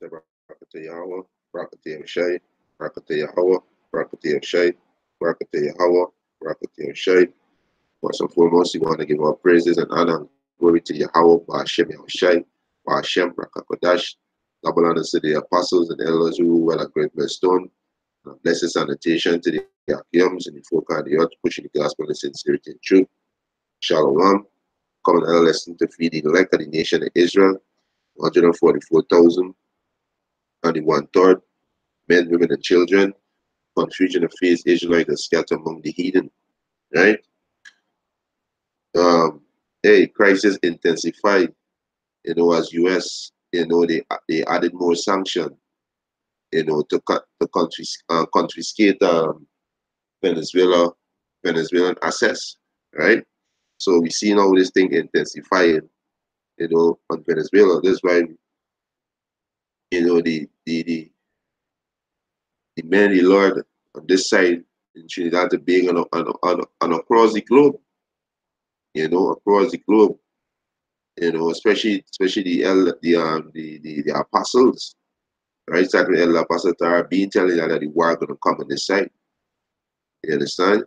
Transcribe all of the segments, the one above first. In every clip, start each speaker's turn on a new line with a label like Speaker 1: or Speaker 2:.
Speaker 1: Barakatah Yahweh, Barakatah Shai, Barakatah Yahweh, Barakatah Shai, Barakatah Yahweh, Barakatah Shai. First and foremost, we want to give our praises and honor and glory to Yahweh, Ba'ashem Yahushai, Ba'ashem Rakakodash. Double honors to the apostles and elders who were a great millstone. Blessed sanitation to the Akims and the folk on the earth, pushing the gospel in sincerity and truth. Shalom. Common elder lesson to feed the elect of the nation of Israel. 144,000 and the one-third, men, women, and children. Confusion of faith, Israelites are scattered among the heathen. Right? Hey, crisis intensified. As US, they added more sanction. To confiscate Venezuelan assets. Right? So we see now this thing intensifying. On Venezuela. That's why the men, the Lord on this side in Trinidad and Tobago and across the globe, across the globe, especially the apostles, right? Starting with the apostle Tara being telling that the war gonna come on this side. You understand?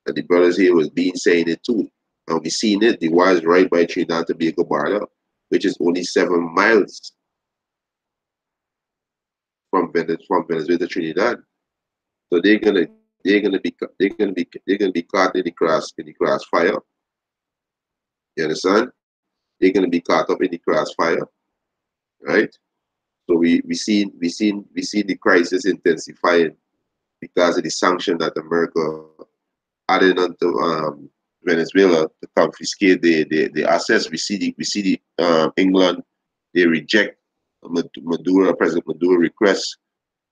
Speaker 1: And the brothers here was being saying it too. And we seen it, the war is right by Trinidad and Tobago border, which is only 7 miles from Venezuela to Trinidad. So they're gonna be caught in the crossfire. You understand? They're gonna be caught up in the crossfire, right? So we seen the crisis intensifying because of the sanction that America added onto Venezuela to confiscate the assets. We see the England, they reject President Maduro request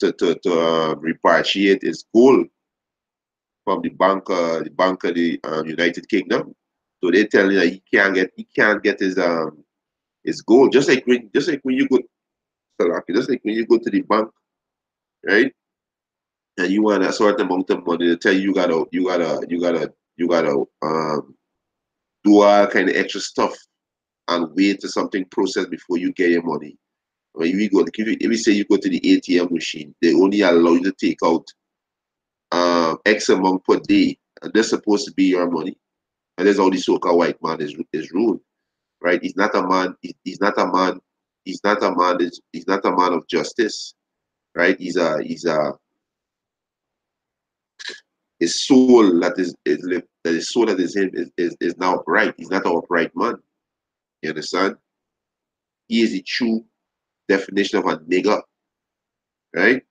Speaker 1: to repatriate his gold from the bank of the United Kingdom. So they tell you that he can't get his gold. Just like when you go just like when you go to the bank, right? And you want a certain amount of money, they tell you do all kind of extra stuff and wait till something processed before you get your money. When you go, if you say you go to the ATM machine, they only allow you to take out X amount per day, and that's supposed to be your money. And that's how the so-called white man is ruled, right? He's not a man. He's not a man. He's not a man. He's not a man of justice, right? His soul that his soul that is him is now upright. He's not an upright man. You understand? He is the true definition of a nigger, right?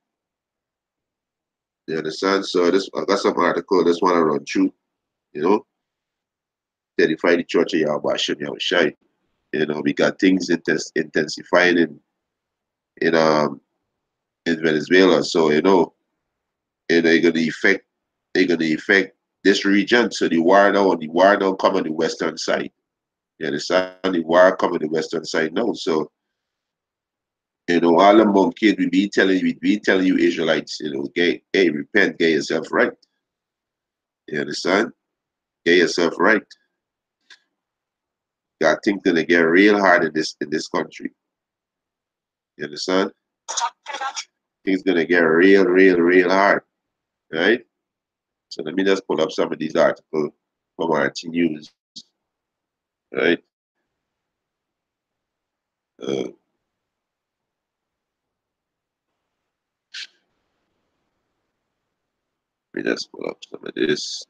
Speaker 1: You understand? So I got some article. Just want to run through. Edify the church of Yahweh Hashem Yahushai. We got things intensifying in Venezuela. So they're gonna affect this region. So the war now come on the western side. You understand? The war come on the western side now. So all among kids we be telling you Israelites, hey, repent, get yourself right. You understand? Get yourself right. God things gonna get real hard in this country. You understand? Things gonna get real hard. Right? So let me just pull up some of these articles from RT News. Right? Let me just pull up some of this.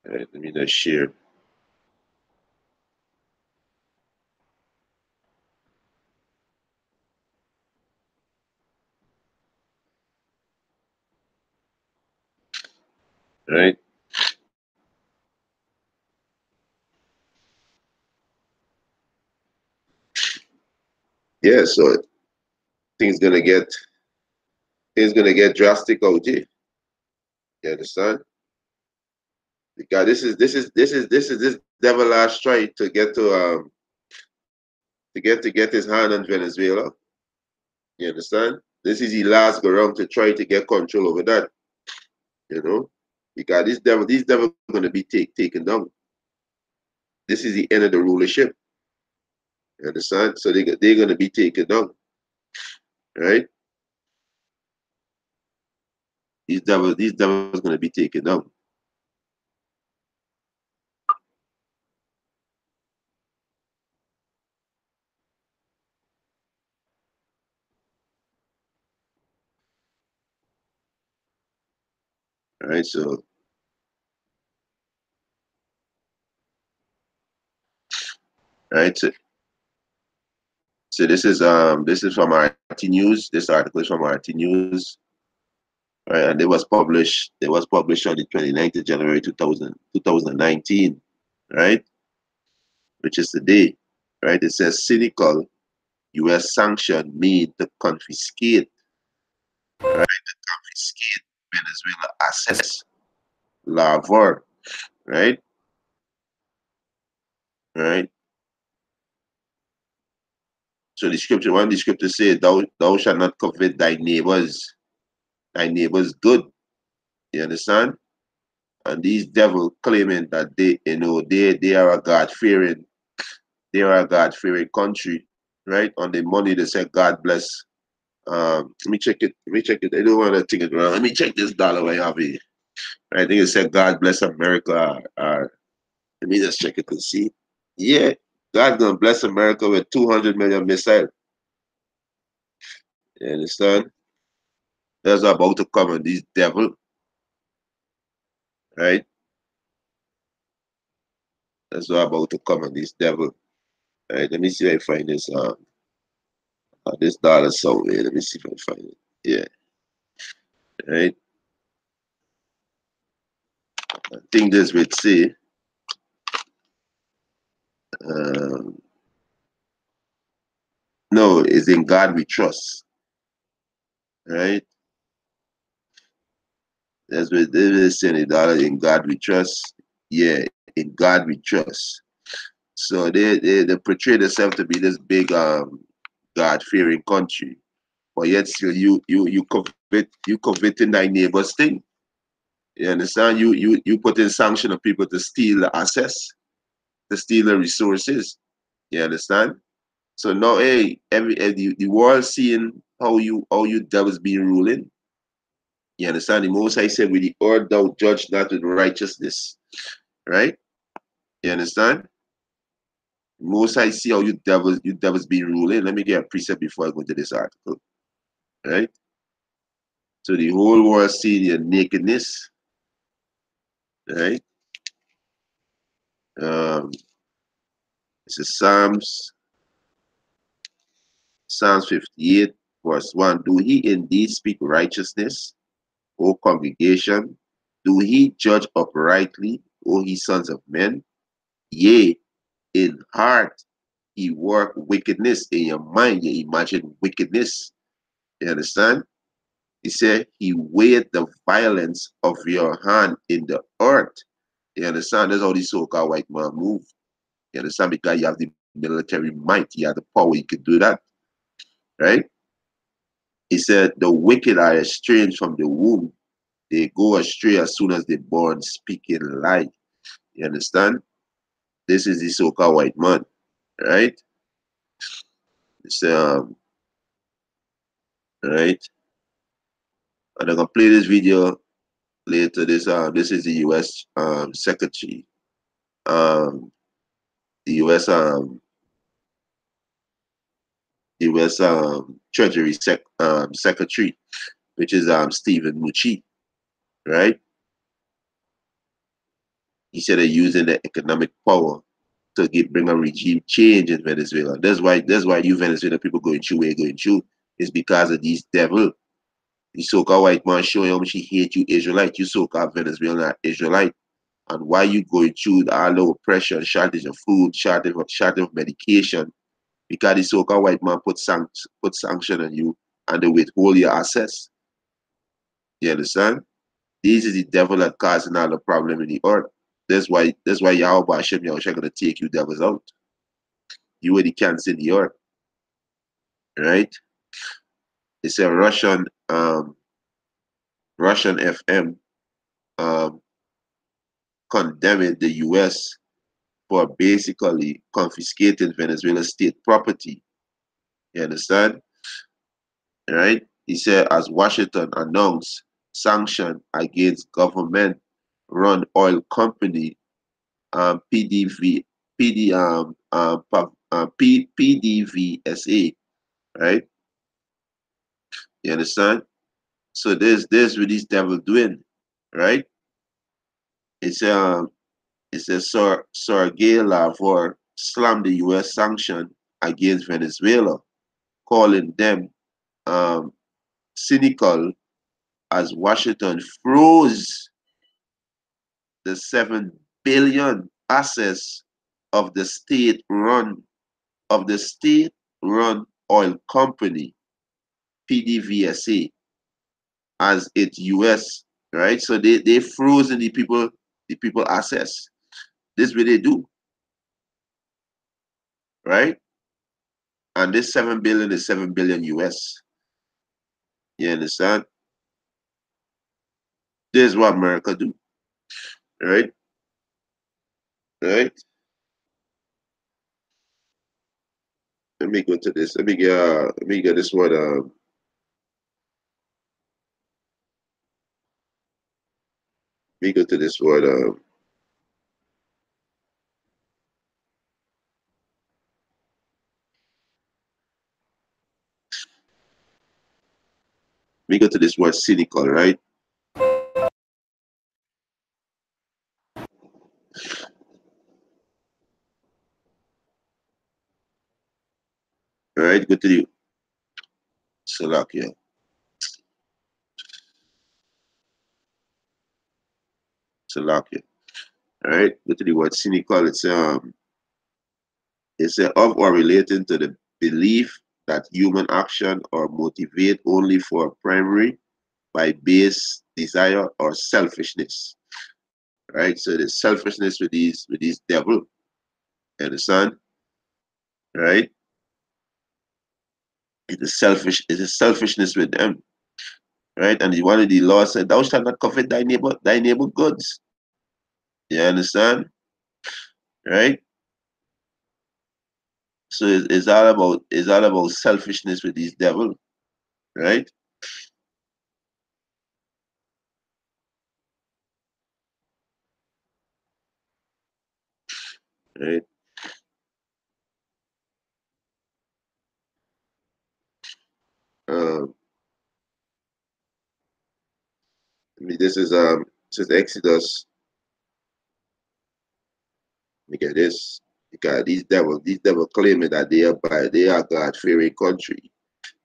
Speaker 1: All right, let me just share. Right? Yeah, so things gonna get drastic out here. You understand? Because this devil last try to get his hand on Venezuela. You understand? This is the last go round to try to get control over that. Because this devil gonna be taken down. This is the end of the rulership. You understand? So they're gonna be taken down, right? These devils gonna be taken down. Right? So right. So this is from RT News. This article is from RT News. Right, and it was published on the 29th of January 2019, right? Which is today. Right? It says cynical US sanction made to confiscate, right? Confiscate Venezuela assets. Lavar, right? Right. So the scripture says, thou shalt not covet thy neighbor's good. You understand? And these devils claiming that they are a God fearing, they are a God fearing country, right? On the money they say God bless. Let me check it. Let me check it. I don't want to think it wrong. Let me check this dollar I have here. I think it said God bless America. Let me just check it and see. Yeah, God gonna bless America with 200 million missiles. You understand? That's about to come on these devil, right? That's what about to come on this devil. Right? Let me see if I find this dollar somewhere. Let me see if I find it. Yeah. Right. I think this would say um, no, it's in God we trust. Right? That's what they is saying, the dollar in God we trust. Yeah, in God we trust. So they portray themselves to be this big God fearing country. But yet still you coveting thy neighbor's thing. You understand? You put in sanction on people to steal the assets, to steal the resources. You understand? So now, hey, the world seeing how you devils being ruling. You understand? The Most High said, "With the earth thou judge not with righteousness." Right? You understand? The Most High see how you devils being ruling. Let me get a precept before I go into this article. Right? So the whole world see your nakedness. Right? Um, this is Psalms 58, verse 1. Do he indeed speak righteousness, O congregation? Do he judge uprightly, O ye sons of men? Yea, in heart he work wickedness. In your mind, you imagine wickedness. You understand? He said he weighed the violence of your hand in the earth. You understand? That's how the so-called white man move. You understand? Because you have the military might, you have the power, you could do that. Right? He said, the wicked are estranged from the womb. They go astray as soon as they're born, speaking lie. You understand? This is the so-called white man, right? It's, right? And I'm gonna play this video later. This is the U.S. Secretary, um, the U.S. Treasury Secretary, which is Stephen Mnuchin, right? He said they're using the economic power to bring a regime change in Venezuela. That's why you Venezuela people going through where you're going through is because of these devil. The so-called white man showing how much he hate you Israelite. You so-called Venezuelan Israelite. And why you going through the all low pressure, shortage of food, shortage of medication, because the so-called white man put sanction on you and they withhold your access. You understand? This is the devil that causing all the problem in the earth. That's why Yahweh Hashem Yahushua gonna take you devils out. You already can't see the earth, right? It's a Russian FM um condemning the US for basically confiscating Venezuela state property. You understand? Right? He said, as Washington announced sanction against government-run oil company PDV, PDVSA, right? You understand? So there's what this devil doing, right? It's Sergei Lavrov slammed the U.S. sanction against Venezuela, calling them um, cynical as Washington froze the 7 billion assets of the state-run oil company PDVSA as its US, right? So they frozen the people assets. This is what they do, right? And this 7 billion is 7 billion US. You understand? This is what America do, right? Right? Let me go to this. Let me get this one. Let me go to this one. Let me go to this word cynical, right? All right, go to the Slovakia. Slovakia. All right, go to the word cynical. It's of or relating to the belief that human action are motivate only for primary by base desire or selfishness. Right? So the selfishness with these devil. Understand? Right? It's a selfishness with them. Right? And one of the laws said, thou shalt not covet thy neighbor goods. You understand? Right? So it's all about selfishness with these devil. Right? Right? Um, I mean, this is Exodus. Look at this. Because these devil claiming that they are God-fearing country.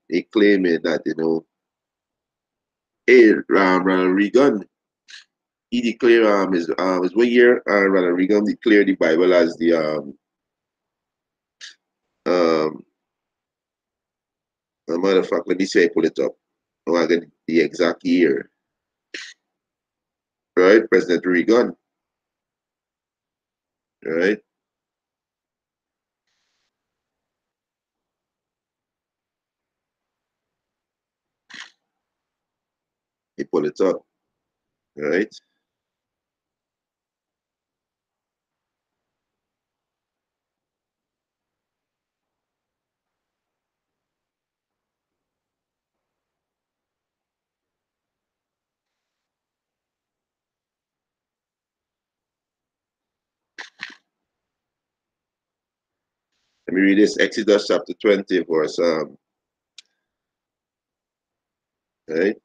Speaker 1: They claiming that, hey, Ronald Reagan, he declared his 1 year, Ronald Reagan declared the Bible as the um a matter of fact, let me say I pull it up. Oh, I get the exact year. Right? President Reagan, right? He pull it up, right? Let me read this Exodus chapter 20, verse right?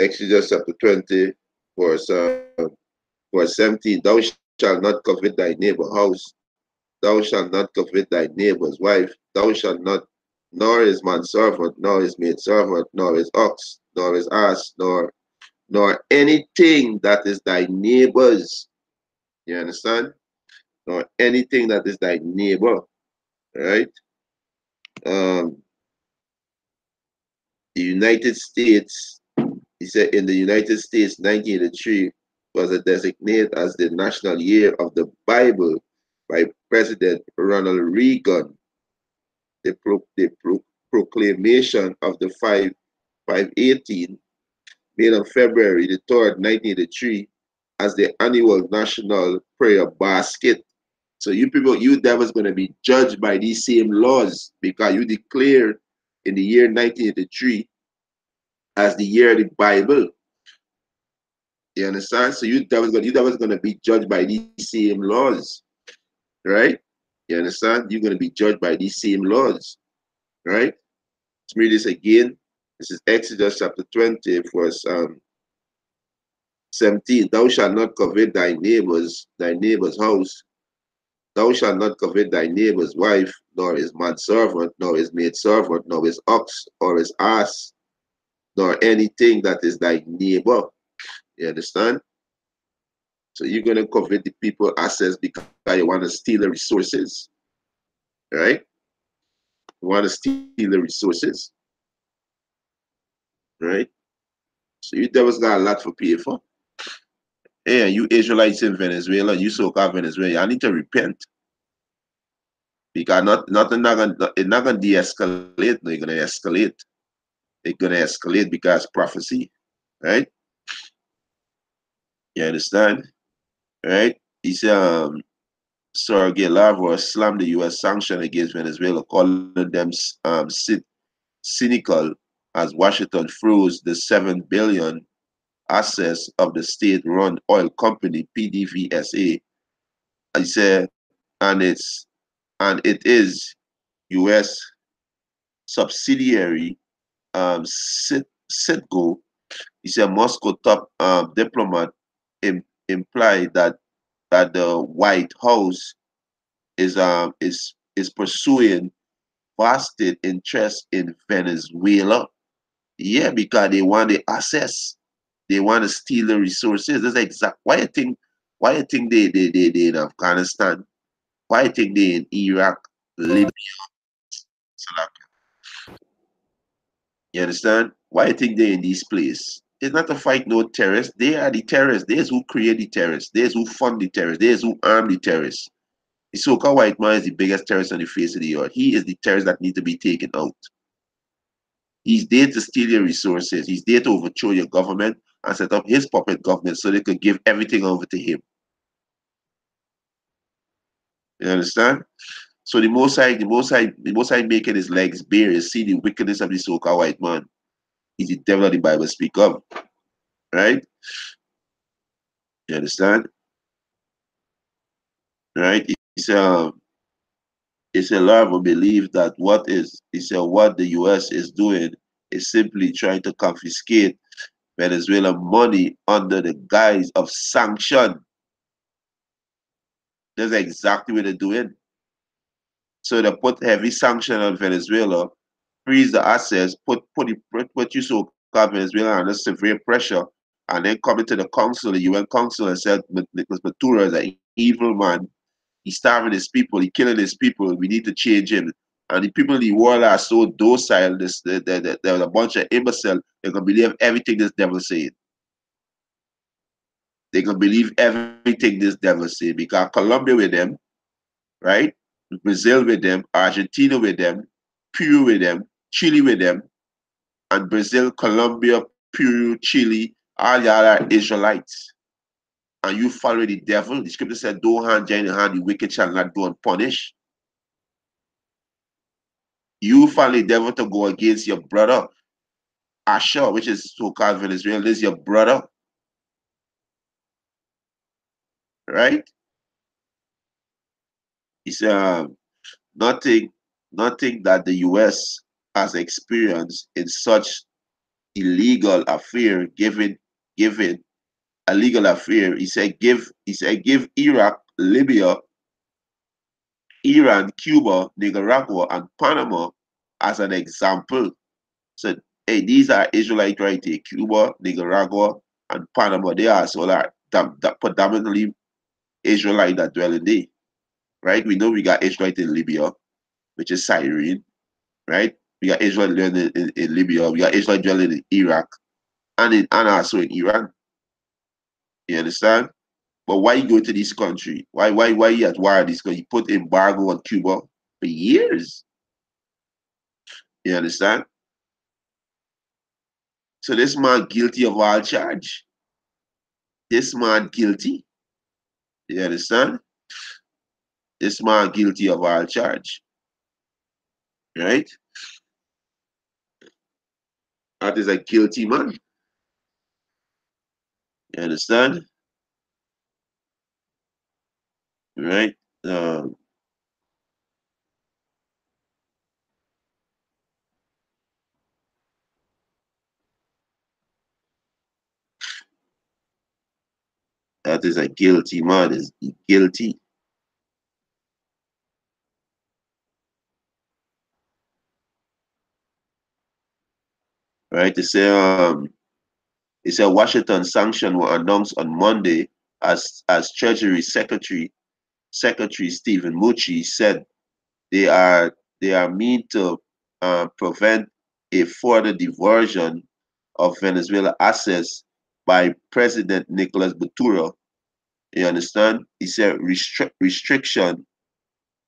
Speaker 1: Exodus chapter 20, verse verse 17. Thou shalt not covet thy neighbor house. Thou shalt not covet thy neighbor's wife. Thou shalt not, nor his manservant, nor his maidservant, nor his ox, nor his ass, nor anything that is thy neighbor's. You understand? Nor anything that is thy neighbor. Right? Um, the United States, he said in the United States, 1983 was a designated as the National Year of the Bible by President Ronald Reagan. The proclamation of the 518 made on February the 3rd, 1983, as the annual national prayer basket. So you people, you devils going to be judged by these same laws because you declared in the year 1983 as the year of the Bible. You understand? So you devils going to be judged by these same laws, right? You understand? You're going to be judged by these same laws, right? Let's read this again. This is Exodus chapter 20, verse 17. Thou shalt not covet thy neighbor's house. Thou shalt not covet thy neighbor's wife, nor his manservant, nor his maidservant, nor his ox, or his ass, nor anything that is thy neighbor. You understand? So you're going to covet the people assets because you want to steal the resources, right? You want to steal the resources, right? So you devils got a lot for pay for. Hey, you Israelites in Venezuela, you so-called Venezuela, I need to repent because nothing not gonna it's not gonna de-escalate. No, it's gonna escalate. It's gonna escalate because prophecy, right? You understand, right? He said, Sergey Lavrov slammed the U.S. sanction against Venezuela, calling them cynical as Washington froze the $7 billion assets of the state-run oil company PDVSA. He said, and it is U.S. subsidiary Citgo. He said Moscow top diplomat implied that the White House is pursuing vested interest in Venezuela. Yeah, because they want the access. They want to steal the resources. That's exact. Why you think they in Afghanistan? Why you think they in Iraq, Libya, Slovakia? You understand? Why you think they in these places? It's not to fight no terrorists. They are the terrorists. There's who create the terrorists. There's who fund the terrorists. There's who arm the terrorists. The so-called white man is the biggest terrorist on the face of the earth. He is the terrorist that need to be taken out. He's there to steal your resources. He's there to overthrow your government and set up his puppet government so they could give everything over to him. You understand? So the Most High making his legs bare is see the wickedness of the so-called white man. He's the devil of the Bible speak of, right? You understand? Right? It's a lot of believe that what the US is doing is simply trying to confiscate Venezuela money under the guise of sanction. That's exactly what they're doing. So they put heavy sanction on Venezuela, freeze the assets, put you so called Venezuela under severe pressure, and then come into the council, the UN council, and said Nicolas Maduro is an evil man. He's starving his people, he's killing his people, we need to change him. And the people in the world are so docile, there's a bunch of imbeciles, they can believe everything this devil said. They can believe everything this devil said because Colombia with them, right? Brazil with them, Argentina with them, Peru with them, Chile with them, and Brazil, Colombia, Peru, Chile, all y'all are Israelites. And you follow the devil. The scripture said, "Don't hand join the hand, the wicked shall not go unpunished." You follow the devil to go against your brother, Asher, which is so-called Venezuela, is your brother, right? It's nothing, nothing that the US has experienced in such illegal affair, given a legal affair. Give Iraq, Libya, Iran, Cuba, Nicaragua, and Panama as an example. So hey, these are Israelite right here, Cuba, Nicaragua, and Panama. They are so that predominantly Israelite that dwell in there. Right? We know we got Israelite in Libya, which is Syrian, right? We got Israel in Libya, we got Israel dwelling in Iraq, and also in Iran. You understand? But why you go to this country? Why you at war this country? You put embargo on Cuba for years. You understand? So this man guilty of all charge. This man guilty. You understand? This man guilty of all charge. Right? That is a guilty man. You understand? Right? Um, that is a guilty man. Is guilty. Right? They say Washington sanction were announced on Monday as Treasury Secretary Stephen Mnuchin said they are they are meant to prevent a further diversion of Venezuela assets by President Nicolas Maduro. You understand? He said restriction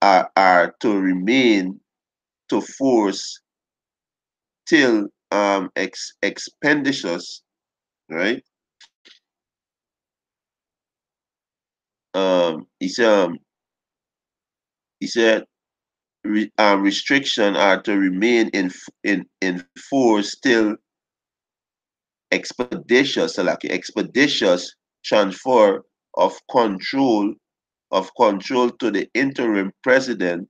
Speaker 1: are to remain to force till expenditures, right? Um, he said um, he said restriction are to remain in force till expeditious transfer of control to the interim president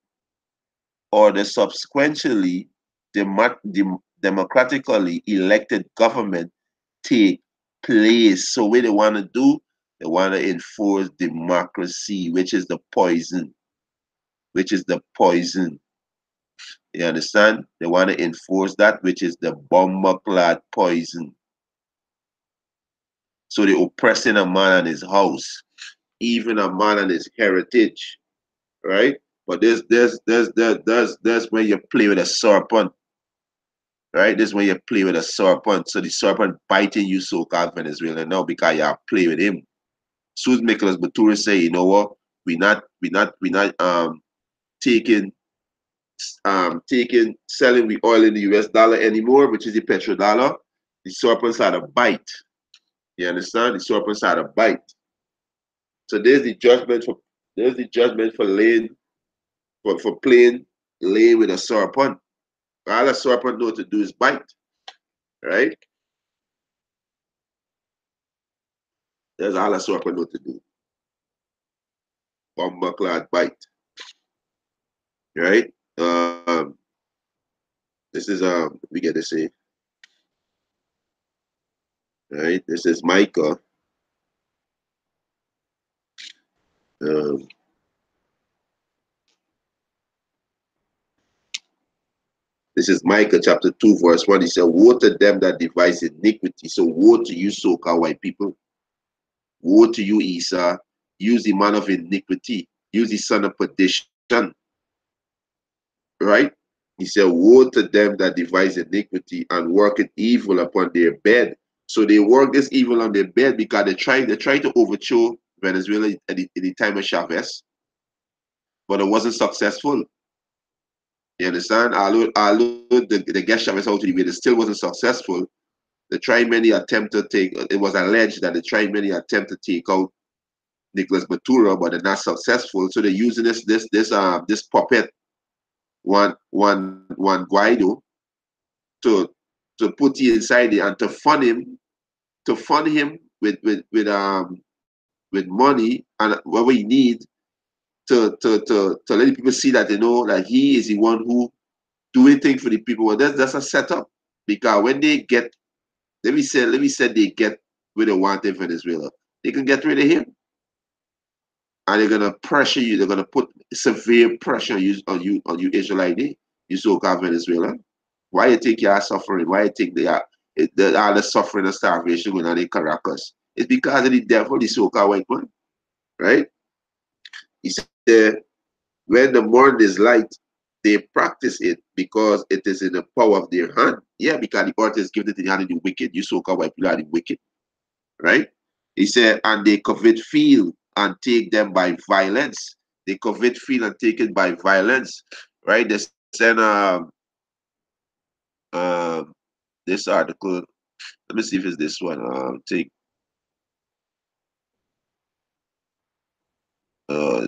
Speaker 1: or the subsequently democratically elected government take place. So what they want to do, they want to enforce democracy, which is the poison, which is the poison. You understand? They want to enforce that, which is the bomber clad poison. So they're oppressing a man and his house, even a man and his heritage, right? But there's when you play with a serpent, right? This is when you play with a serpent. So the serpent biting you, so-called Venezuela now because you play with him. Soon Nicolas Maduro say, you know what? We not taking selling the oil in the US dollar anymore, which is the petrodollar. The serpents had a bite. You understand? The serpents had a bite. So there's the judgment for laying for playing laying with a serpent. All a serpent know to do is bite, right? That's all a serpent know to do. Bomber clad bite, right? This is we get to say, right? This is Micah. Um, this is Micah chapter 2, verse 1. He said, woe to them that devise iniquity. So woe to you, so-called white people. Woe to you, Esau. Use the man of iniquity. Use the son of perdition. Right? He said, woe to them that devise iniquity and work evil upon their bed. So they work this evil on their bed because they try to overthrow Venezuela at the time of Chavez, but it wasn't successful. You understand? Although the get Chavez out of the way, it still wasn't successful. They tried many attempt to take. It was alleged that they tried many attempt to take out Nicolas Maduro, but they're not successful. So they're using this puppet, one Guaido, to put him inside it and to fund him with money and whatever he need to let the people see that they know that he is the one who doing things for the people. Well, that's a setup because when they get, let me say they get where they want in Venezuela, they can get rid of him and they're gonna pressure you. They're gonna put severe pressure on you Israelite, you so-called Venezuela. Why you think you are suffering? Why you think all the suffering and starvation going on in Caracas? It's because of the devil, the so-called white man, right? He said, when the morning is light, they practice it because it is in the power of their hand. Yeah, because the earth is given to the hand of the wicked. You so-called white people are the wicked, right? He said, and they covet field and take them by violence. They covet field and take it by violence, right? They send um, this article. Let me see if it's this one. Take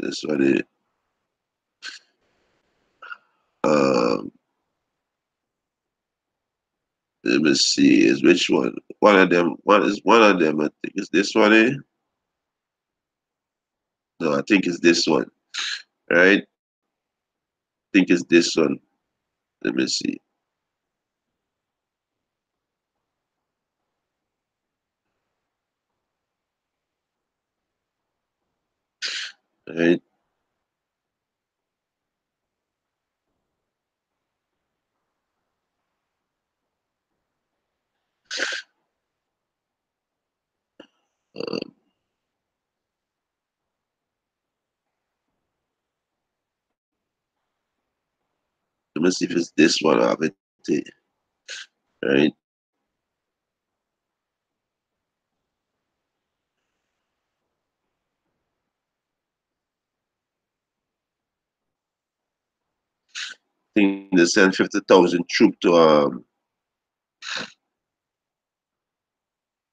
Speaker 1: This one is, um, let me see, is which one? One of them, one of them, I think is this one, eh? No, I think it's this one, right? I think it's this one. Let me see. Right? Uh, let me see if it's this one. I have it, right? I think they sent 50,000 troops to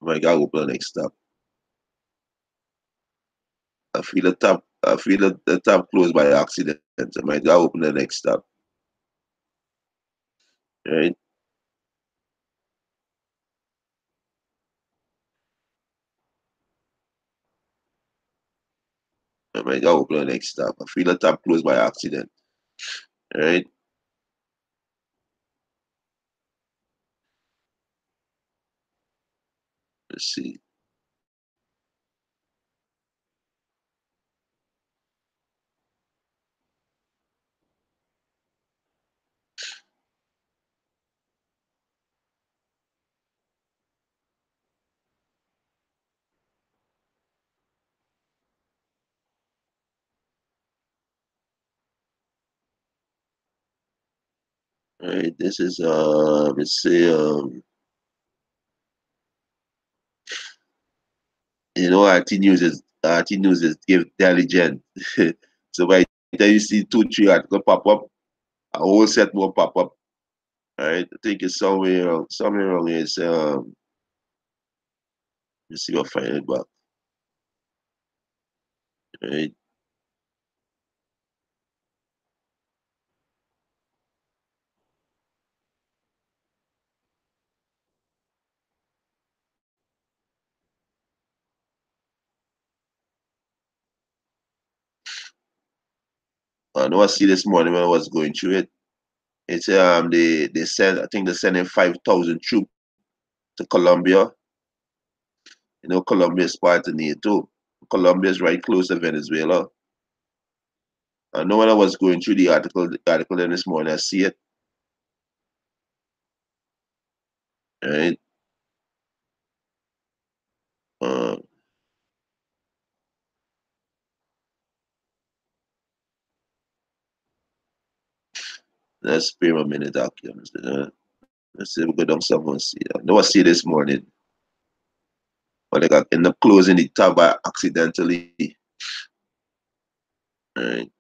Speaker 1: my God, open the next stop. I feel the tap closed by accident. I might go open the next stop. Right? I might go open the next stop. I feel the tap closed by accident. Right? Let's see. Right? This is let's say RT News is give diligent. So by the time you see two, three articles pop up, a whole set more pop up. Right? I think it's somewhere around here. It's let's see if I find it back. Right? I know I see this morning when I was going through it. It's they sent I think they're sending 5,000 troops to Colombia. You know, Colombia is part of NATO. Colombia is right close to Venezuela. I know when I was going through the article then this morning, I see it. Right? Uh, let's spare a minute, documents. Let's see if we go down some and see. I know I see this morning, but I got end up closing the tab by accidentally. Right?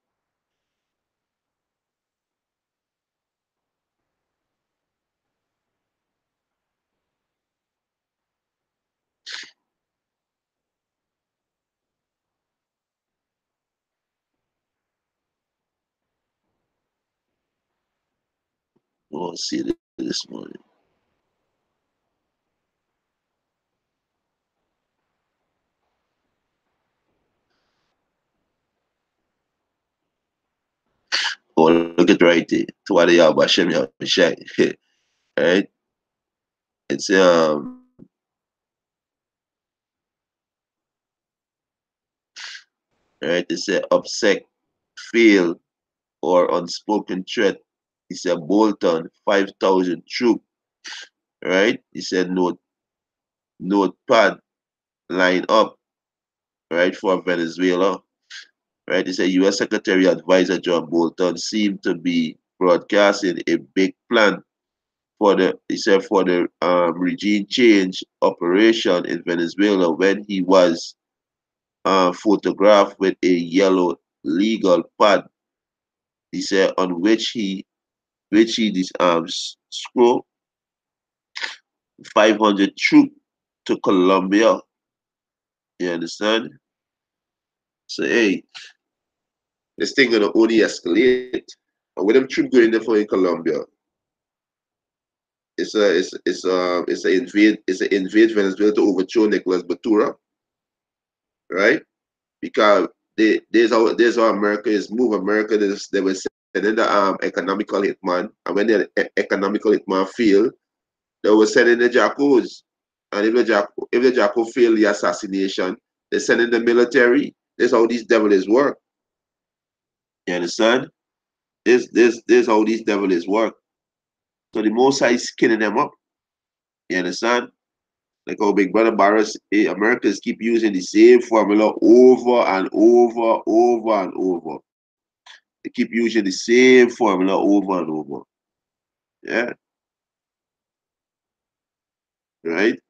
Speaker 1: Oh, see this morning. Oh, look at right there. To what they are, but Shem Shai. Right? It's right. It's a upset, fail, or unspoken threat. He said Bolton, 5,000 troops, right? He said notepad line up, right, for Venezuela, right? He said U.S. Secretary Advisor John Bolton seemed to be broadcasting a big plan for the regime change operation in Venezuela when he was photographed with a yellow legal pad. He said on which he scroll 500 troops to Colombia. You understand? So hey, this thing gonna only escalate. And with them troop going there for in Colombia, it's a invade Venezuela to overthrow Nicolas Maduro, right? Because there's how America is move. America they were sending the economical hitman, and when the economical hitman fail, they were sending the Jacos. And if the Jaco fail the assassination, they send in the military. That's how these devils work. You understand? This how these devils work. So the Most High is skinning them up. You understand? Like how Big Brother Barris, Americans keep using the same formula over and over and over. They keep using the same formula over and over. Yeah, right?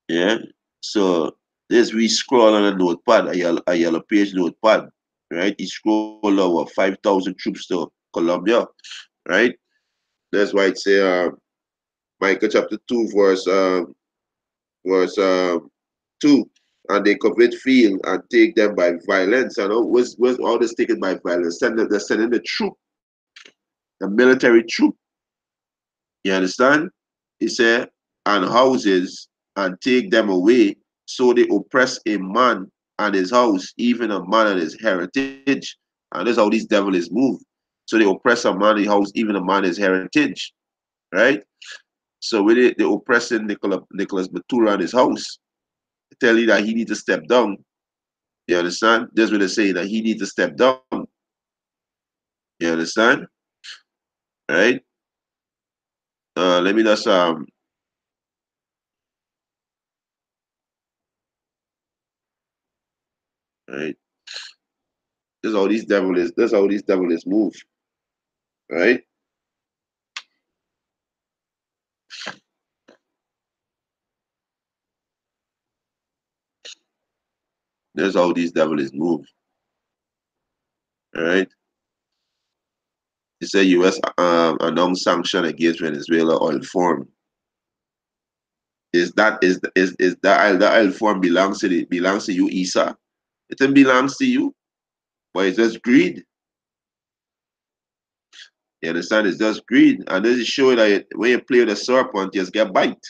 Speaker 1: Yeah. So this we scroll on a notepad, a yellow page notepad, right? You scroll over 5,000 troops to Colombia, right? That's why it say Micah chapter 2, verse 2. And they covet field and take them by violence. And what's all this taken by violence? They're sending the troop, the military troop. You understand? He said, and houses and take them away. So they oppress a man and his house, even a man and his heritage. And that's how these devils move. So they oppress a man, his house, even a man, and his heritage. Right? So when they oppressing Nicolas Maduro and his house, they tell you that he needs to step down. You understand? That's what they're saying, that he needs to step down. You understand? Right? Let me just right. That's how these devils move. Right? That's how these devils move. All right. It said U.S. Announced sanction against Venezuela oil firm. Is that oil firm belongs to you, Isa? It doesn't belongs to you, but it's just greed. You understand? It's just greed, and this is showing that when you play with a serpent, you just get bite.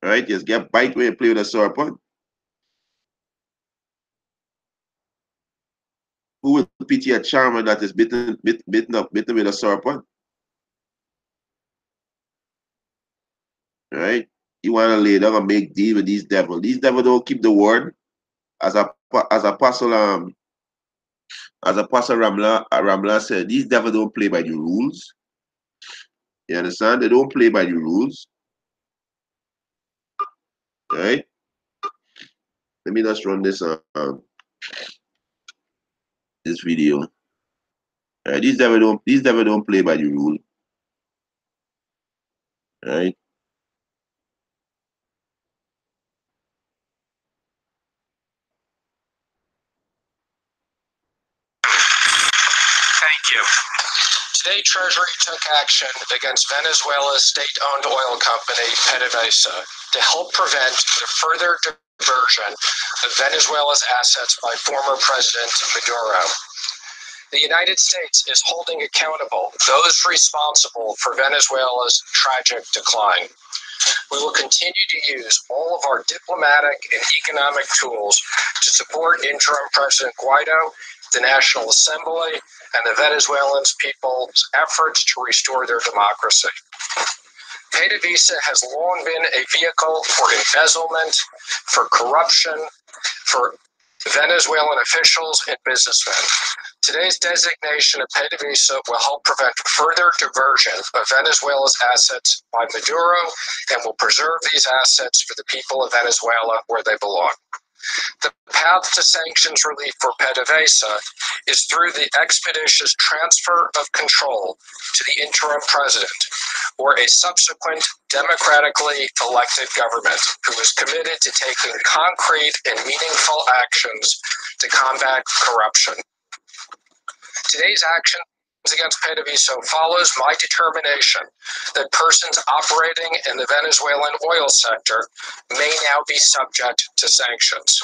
Speaker 1: Right? You just get bite when you play with a serpent. Who will pity a charmer that is bitten with a serpent? Right? You want to lay down and make deal with these devils. These devils don't keep the word. As a as apostle Ramla said, these devils don't play by the rules. You understand? They don't play by the rules. Right? Let me just run this video. Right? These devils don't play by the rule. Right?
Speaker 2: Thank you. Today, Treasury took action against Venezuela's state-owned oil company, PDVSA, to help prevent the further diversion of Venezuela's assets by former President Maduro. The United States is holding accountable those responsible for Venezuela's tragic decline. We will continue to use all of our diplomatic and economic tools to support interim President Guaido, the National Assembly, and the Venezuelan people's efforts to restore their democracy. PDVSA has long been a vehicle for embezzlement, for corruption, for Venezuelan officials and businessmen. Today's designation of PDVSA will help prevent further diversion of Venezuela's assets by Maduro and will preserve these assets for the people of Venezuela where they belong. The path to sanctions relief for PDVSA is through the expeditious transfer of control to the interim president or a subsequent democratically elected government who is committed to taking concrete and meaningful actions to combat corruption. Today's action against PDVSA follows my determination that persons operating in the Venezuelan oil sector may now be subject to sanctions.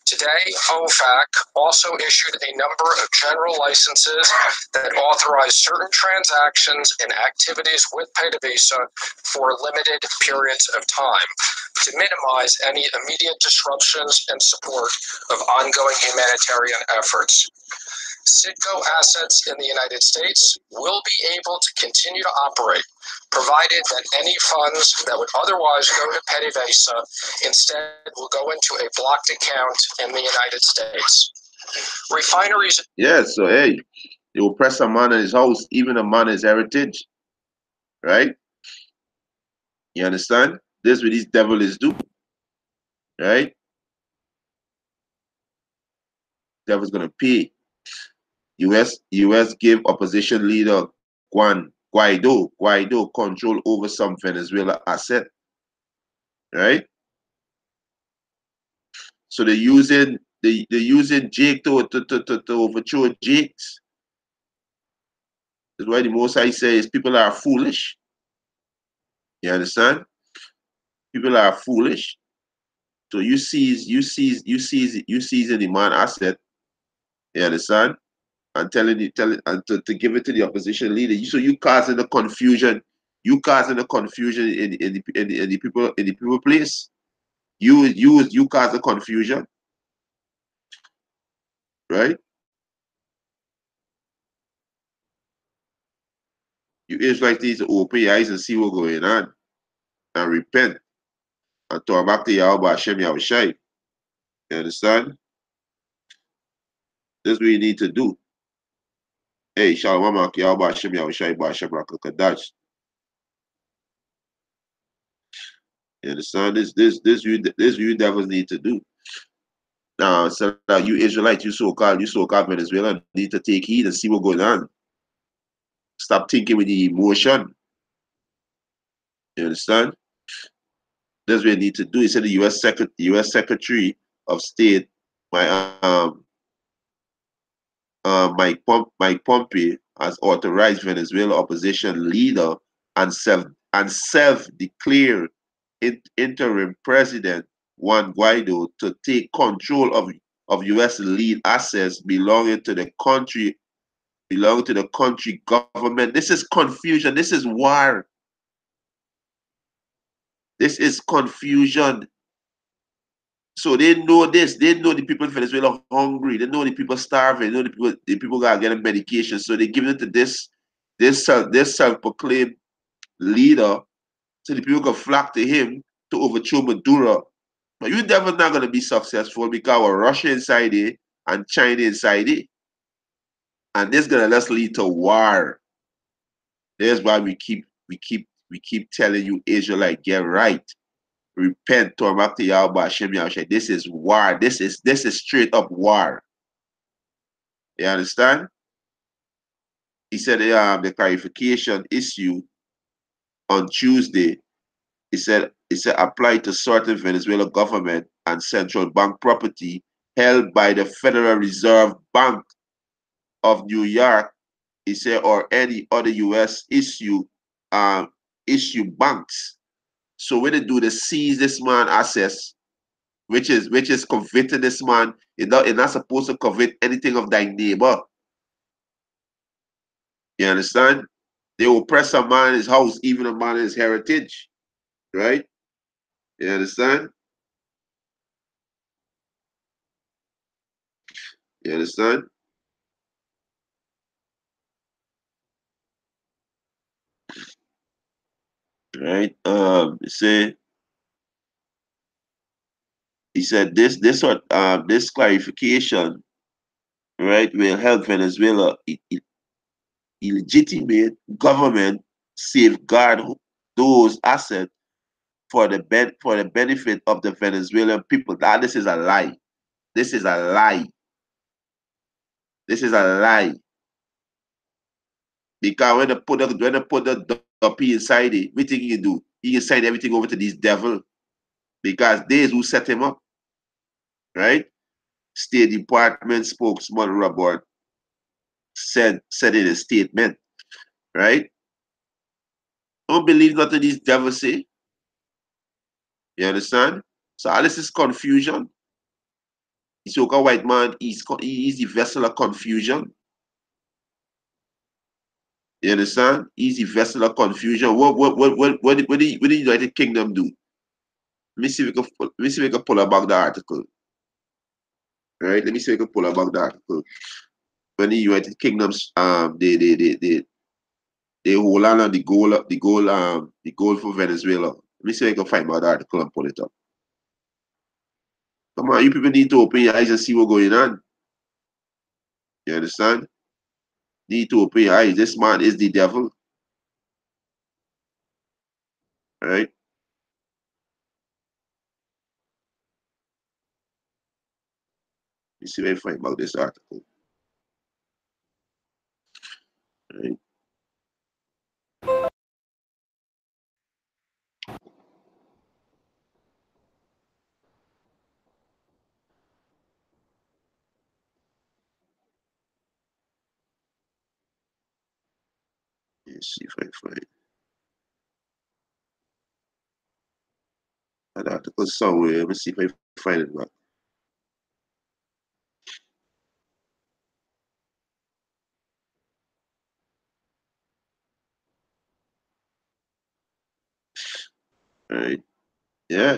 Speaker 2: Today, OFAC also issued a number of general licenses that authorize certain transactions and activities with PDVSA for limited periods of time to minimize any immediate disruptions and support of ongoing humanitarian efforts. Citgo assets in the United States will be able to continue to operate, provided that any funds that would otherwise go to PDVSA instead will go into a blocked account in the United States. Refineries.
Speaker 1: Yeah, so hey, they will press a man in his house, even a man in his heritage. Right? You understand? This is what these devils do. Right? Devil's gonna pay. US give opposition leader Guaido control over some Venezuela asset. Right? So they're using Jake to overthrow Jakes. That's why the most I say is people are foolish. You understand? People are foolish. So you seize in the man asset. You understand? And and to give it to the opposition leader. So you causing the confusion. You causing the confusion in the people place. You cause the confusion, right? You Israelites need to open your eyes and see what's going on and repent and turn back to Yahweh Hashem Yahushai. You understand? This is what you need to do. Hey, Shalom Yahweh Hashem Yahushai Ba'Hashem Rakakadash. You understand? This you devils need to do. Now, so that you Israelites, you so-called Venezuela need to take heed and see what's going on. Stop thinking with the emotion. You understand? That's what you need to do. He said the U.S. Secretary of State, Mike Pompeo, has authorized Venezuela opposition leader and self-declared interim president Juan Guaido to take control of U.S. lead assets belonging to the country government. This is confusion. This is war. This is confusion. So they know this. They know the people in Venezuela are hungry. They know the people starving. They know the people got getting medication. So they give it to this self-proclaimed leader, so the people can flock to him to overthrow Maduro. But you never not gonna be successful because we're Russia inside it and China inside it, and this gonna let's lead to war. That's why we keep telling you, Israelite, get right. Repent, turn back to Yahweh Hashem Yahushua. This is war. This is straight up war. You understand? He said the clarification issue on Tuesday. He said apply to certain Venezuela government and central bank property held by the Federal Reserve Bank of New York. He said or any other U.S. issue banks. So when they do, they seize this man assets, which is convicting this man. You're not supposed to convict anything of thy neighbor. You understand? They will press a man in his house, even a man in his heritage. Right? You understand? You understand? Right? He said this clarification, right, will help Venezuela illegitimate government safeguard those assets for the benefit of the Venezuelan people. That this is a lie. This is a lie. This is a lie. Because when they put the duppy inside it, what think he can do? He can sign everything over to these devil. Because they is who set him up. Right? State Department spokesman report. said in a statement, right? Don't believe nothing these devils say. You understand? So all this is confusion. The so-called white man is the vessel of confusion. You understand? He's the vessel of confusion. What did the United Kingdom do? Let me see if we can pull about the article. Right? Let me see if we can pull about the article. When the United Kingdoms they hold on the goal for Venezuela. Let me see if I can find out the article and pull it up. Come on, you people need to open your eyes and see what's going on. You understand? Need to open your eyes. This man is the devil. Right? Let me see if I find about this article. Right? Let's see if I find an article somewhere. Let me see if I find it back. All right. Yeah.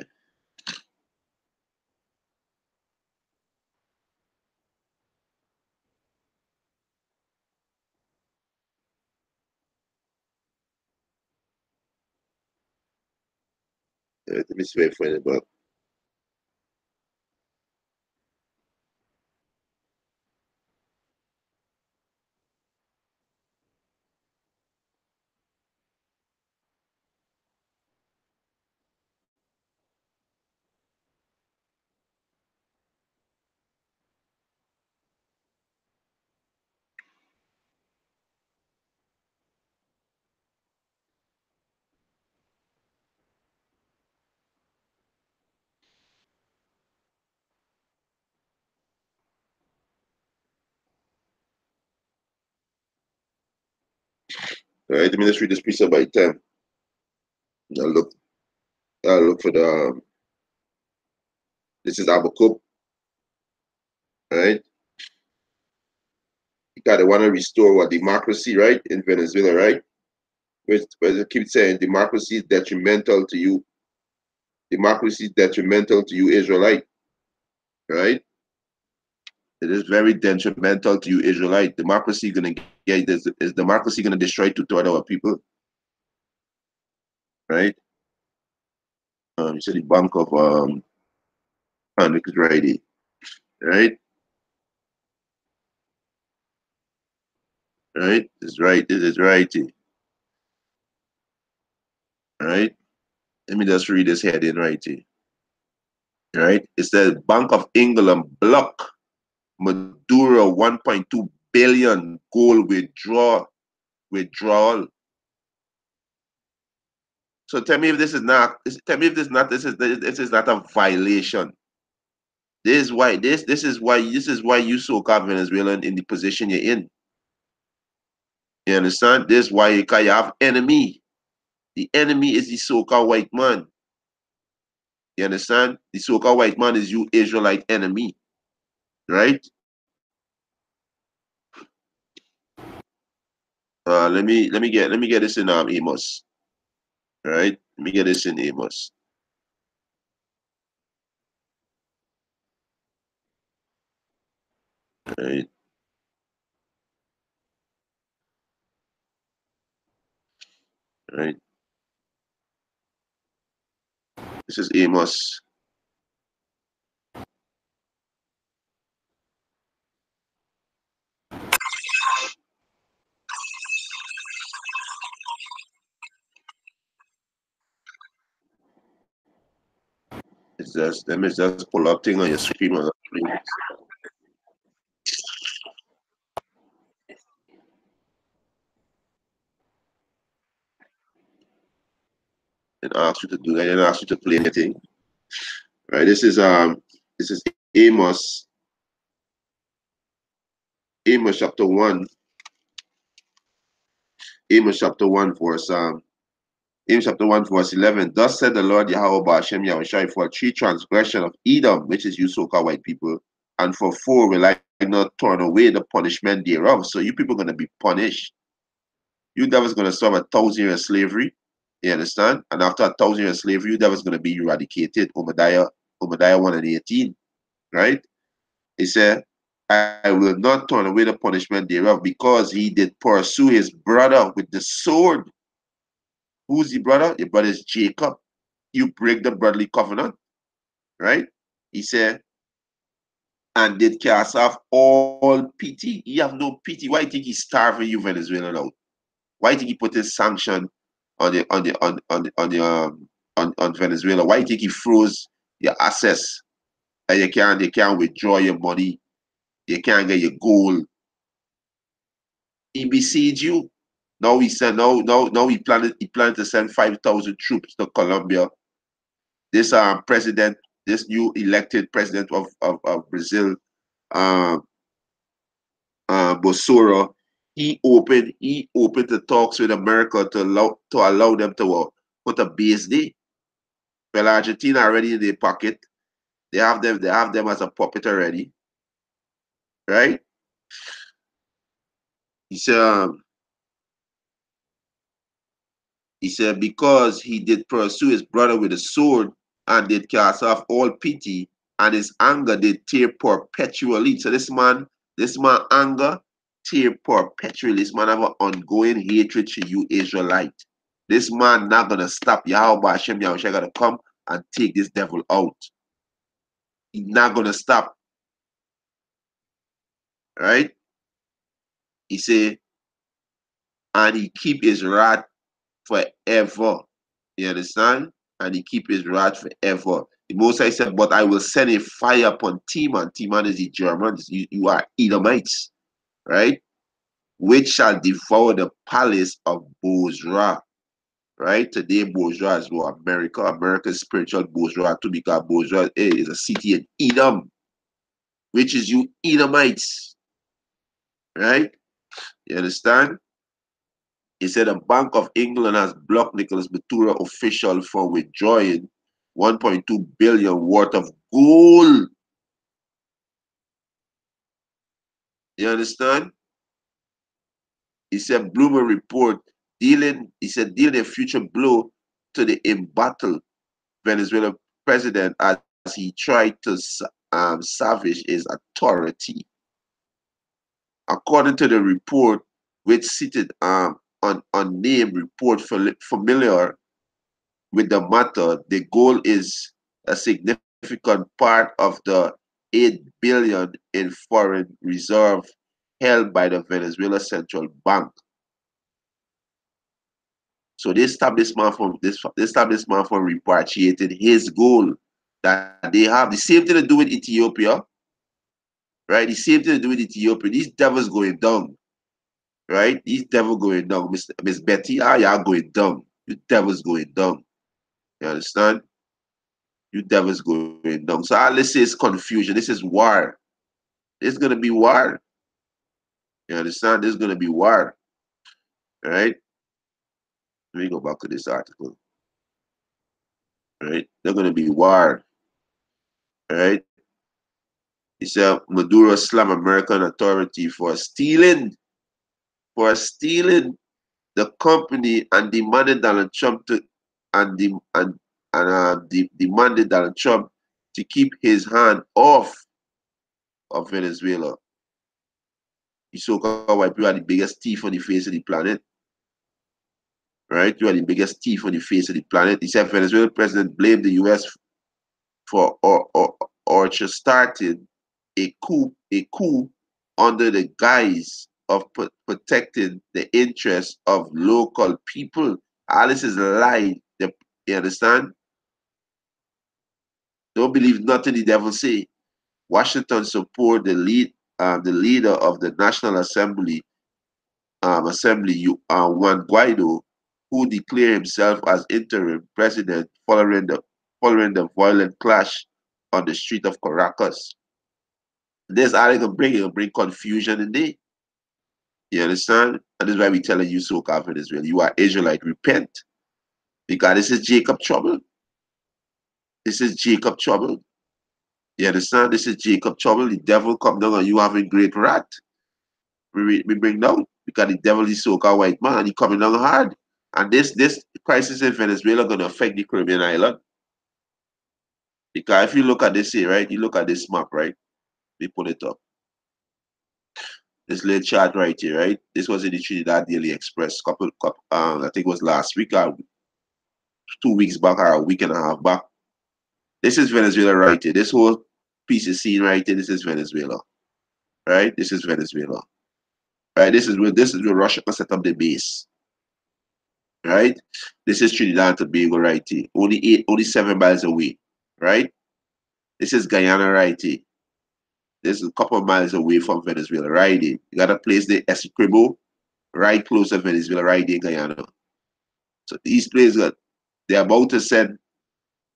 Speaker 1: Let me see if I find it back. All right. Let me just read this piece up by time. I'll look. I'll look for the. This is Abacub, right? Because they want to restore what democracy, right, in Venezuela, right? Where they keep saying democracy is detrimental to you. Democracy is detrimental to you, Israelite, right? It is very detrimental to you, Israelite. Democracy gonna get is democracy gonna destroy two-thirds of our people, right? You said the bank of Confiscate, right? Right? It's right. This is right. Right? Let me just read this heading right here. Right? It says Bank of England block Maduro 1.2 billion gold withdrawal. So tell me if this is not. Tell me if this is not a violation. This is why you so-called Venezuelan in the position you're in. You understand? This is why you have enemy. The enemy is the so-called white man. You understand? The so-called white man is you Israelite enemy, right? Let me get this in Amos. All right? Let me get this in Amos. All right. All right. This is Amos. It's just let me just pull up thing on your screen and ask you to do that and ask you to play anything. Right. This is Amos. Amos chapter 1. Amos chapter 1 verse Amos chapter 1 verse 11. Thus said the Lord Yahweh Ba'ashem Yahushai, for 3 transgression of Edom, which is you so-called white people, and for 4 will I not turn away the punishment thereof. So you people are going to be punished. You devils going to serve 1,000 years of slavery. You understand? And after 1,000 years of slavery, you devils going to be eradicated. Obadiah 1 and 18. Right? He said, I will not turn away the punishment thereof, because he did pursue his brother with the sword. Who's the brother? Your brother is Jacob. You break the brotherly covenant, right? He said, and did cast off all pity. He have no pity. Why do you think he's starving you, Venezuela now? Why do you think he put his sanction on Venezuela? Why do you think he froze your assets and you can't withdraw your money? You can't get your gold. He besieged you. Now he said now he planned to send 5,000 troops to Colombia. This president, this new elected president of Brazil, um, Bolsonaro, he opened the talks with America to allow them to put a base there. Well, Argentina already in their pocket. They have them as a puppet already, right? He said he said because he did pursue his brother with a sword and did cast off all pity, and his anger did tear perpetually. So this man anger tear perpetually. This man have an ongoing hatred to you, Israelite. This man not gonna stop. Yahweh Hashem Yahushua gonna come and take this devil out. He's not gonna stop. Right? He say, and he keep his wrath forever. You understand? And he keep his wrath forever. The Most High said, but I will send a fire upon Timan. Timan is the Germans. You are Edomites, right? Which shall devour the palace of Bozrah. Right? Today, Bozrah is what America. America's spiritual Bozrah too, because Bozrah is a city in Edom, which is you Edomites. Right? You understand? He said the Bank of England has blocked Nicholas Batura official from withdrawing 1.2 billion worth of gold. You understand? He said Bloomberg report dealing a future blow to the embattled Venezuela president as he tried to salvage his authority. According to the report, which cited unnamed report familiar with the matter, the goal is a significant part of the 8 billion in foreign reserve held by the Venezuela Central Bank. So they stopped this man from repatriating his gold that they have. The same thing to do with Ethiopia, right? The same thing to do with Ethiopia. These devils going down, right? These devils going down. Miss Betty, y'all going down. You devils going down. You understand? You devils going down. So all this is confusion. This is war. It's gonna be war. You understand? This is gonna be war. All right? Let me go back to this article. All right? They're gonna be war. All right? He said Maduro slammed American authority for stealing the company and demanded Donald Trump to and de, and demanded Donald Trump to keep his hand off of Venezuela. You so-called white people are the biggest thief on the face of the planet. Right? You are the biggest thief on the face of the planet. He said Venezuelan president blamed the US for orchestrating a coup under the guise of protecting the interests of local people. All this is a lie. You understand? Don't believe nothing the devil say. Washington support the leader of the National Assembly, Juan Guaido, who declared himself as interim president following the violent clash on the street of Caracas. This all it can bring confusion in there. You understand? And this is why we telling you, so-called Venezuela, you are Israelite, repent. Because this is Jacob trouble. This is Jacob trouble. You understand? This is Jacob trouble. The devil come down and you having great wrath. We bring down. Because the devil is so-called white man and he coming down hard. And this crisis in Venezuela gonna affect the Caribbean island. Because if you look at this here, right? You look at this map, right? We pull it up. This little chart right here, right? This was in the Trinidad Daily Express I think it was last week or 2 weeks back or a week and a half back. This is Venezuela right here. This whole piece is seen right here. This is Venezuela. Right? This is Venezuela. Right? This is where Russia can set up the base. Right? This is Trinidad and Tobago right here. Only 7 miles away. Right? This is Guyana right here. This is a couple of miles away from Venezuela, right here. You got a place there, Essequibo, right close to Venezuela, right there in Guyana. So these places, they're about to send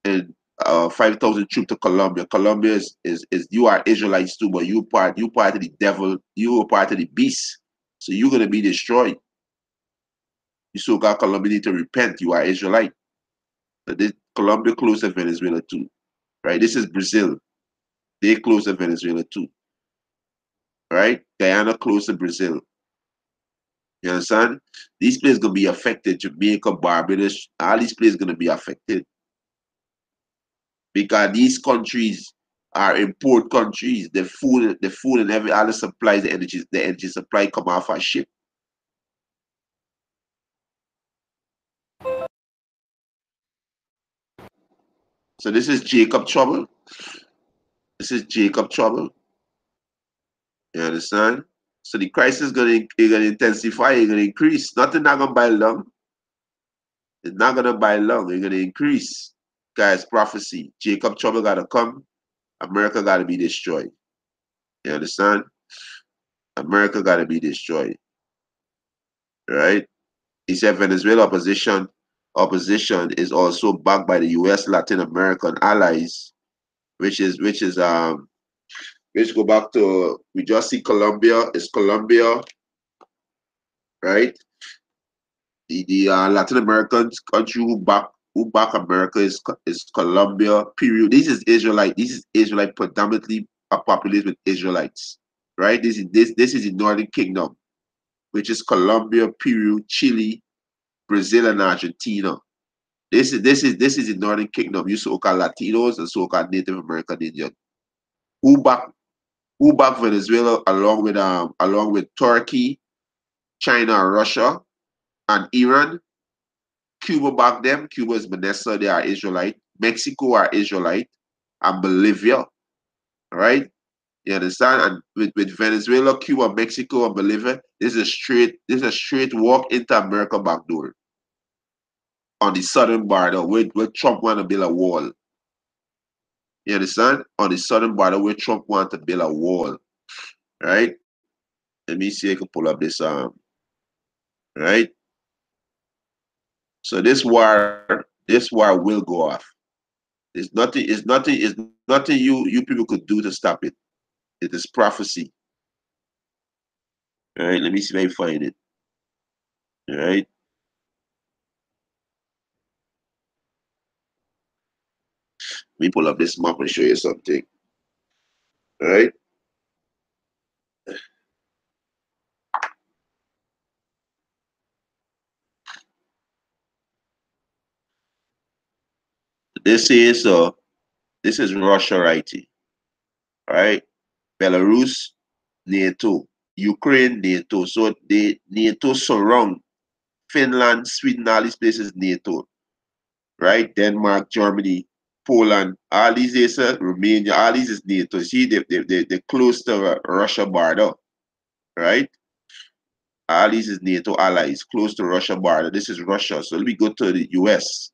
Speaker 1: in 5,000 troops to Colombia. Colombia is you are Israelites too, but you part of the devil, you are part of the beast. So you're gonna be destroyed. You so-called Colombia need to repent. You are Israelite. So this Colombia close to Venezuela too. Right? This is Brazil. They close to Venezuela too. Right? Guyana close to Brazil. You understand? These places gonna be affected. Jamaica, Barbados, all these places gonna be affected. Because these countries are import countries. The food and every other supplies, the energy supply come off our ship. So this is Jacob trouble. This is Jacob trouble. You understand? So the crisis is gonna intensify, it's gonna increase. Nothing not gonna buy long. It's not gonna buy long, it's gonna increase. Guys, prophecy. Jacob trouble gotta come, America gotta be destroyed. You understand? America gotta be destroyed. Right? He said Venezuela opposition is also backed by the US Latin American allies, which go back to we just see Colombia. It's Colombia, right? The Latin American country who back America is Colombia. Period. This is Israelite predominantly a populated with Israelites, right? This is the Northern Kingdom, which is Colombia, Peru, Chile, Brazil, and Argentina. This is the Northern Kingdom. You so-called Latinos and so-called Native American Indian. Who back who back Venezuela along with Turkey, China, Russia, and Iran. Cuba back them. Cuba is Vanessa, they are Israelite. Mexico are Israelite, and Bolivia. All right. You understand? And with Venezuela, Cuba, Mexico, and Bolivia, this is a straight walk into America back door on the southern border where Trump want to build a wall. You understand? On the southern border where Trump want to build a wall. Right? Let me see if I can pull up this right? So this war will go off. It's nothing you people could do to stop it. It is prophecy. All right, let me see if I find it. All right. Let me pull up this map and show you something. All right. This is Russia right here. All right. Belarus, NATO. Ukraine, NATO. So the NATO surround Finland, Sweden, all these places NATO. Right? Denmark, Germany, Poland, all these is Romania, all these is NATO. See, they're close to Russia border, right? All these is NATO allies, close to Russia border. This is Russia. So let me go to the US,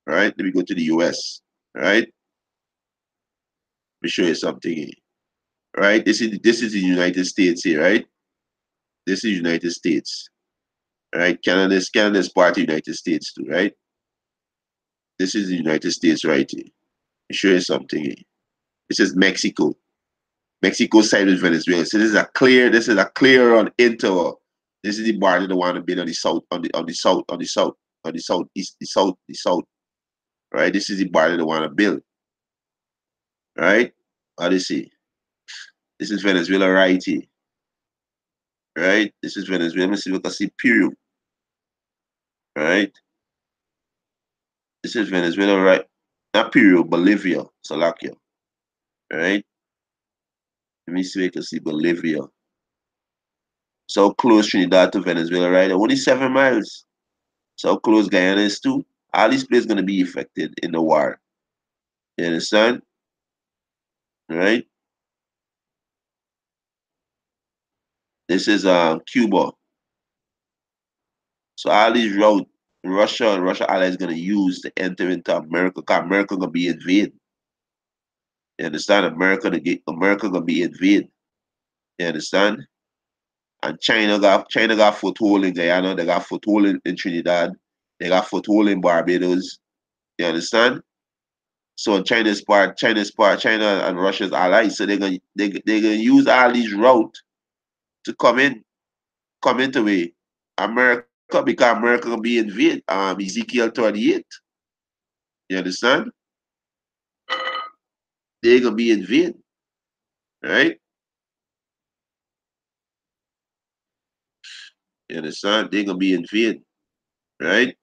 Speaker 1: right? Let me go to the US, right? Let me show you something here, right? This is the United States here, right? This is United States, right? Canada's part of the United States too, right? This is the United States right here. Let me show you something here. This is Mexico. Mexico side with Venezuela. So this is a clear run into This is the border they want to build on the south, on the southeast, the south. Right? This is the border they want to build. Right? How do you see? This is Venezuela right here. Right? This is Venezuela. Let me see if we can see Peru. Right? This is Venezuela right. Not Peru, Bolivia, Slovakia. Right? Let me see if we can see Bolivia. So close Trinidad to Venezuela, right? Only 7 miles. So close Guyana is too. All these places gonna be affected in the war. You understand? Right? This is Cuba. So all these routes Russia and Russia allies gonna use to enter into America, because America gonna be invaded. You understand? America gonna be invaded. You understand? And China got foothold in Guyana, they got foothold in Trinidad, they got foothold in Barbados. You understand? So China and Russia's allies. So they're gonna use all these routes to come into America, because America gonna be invaded. Ezekiel 38. You understand? They're gonna be invaded, right? You understand? They're gonna be invaded, right?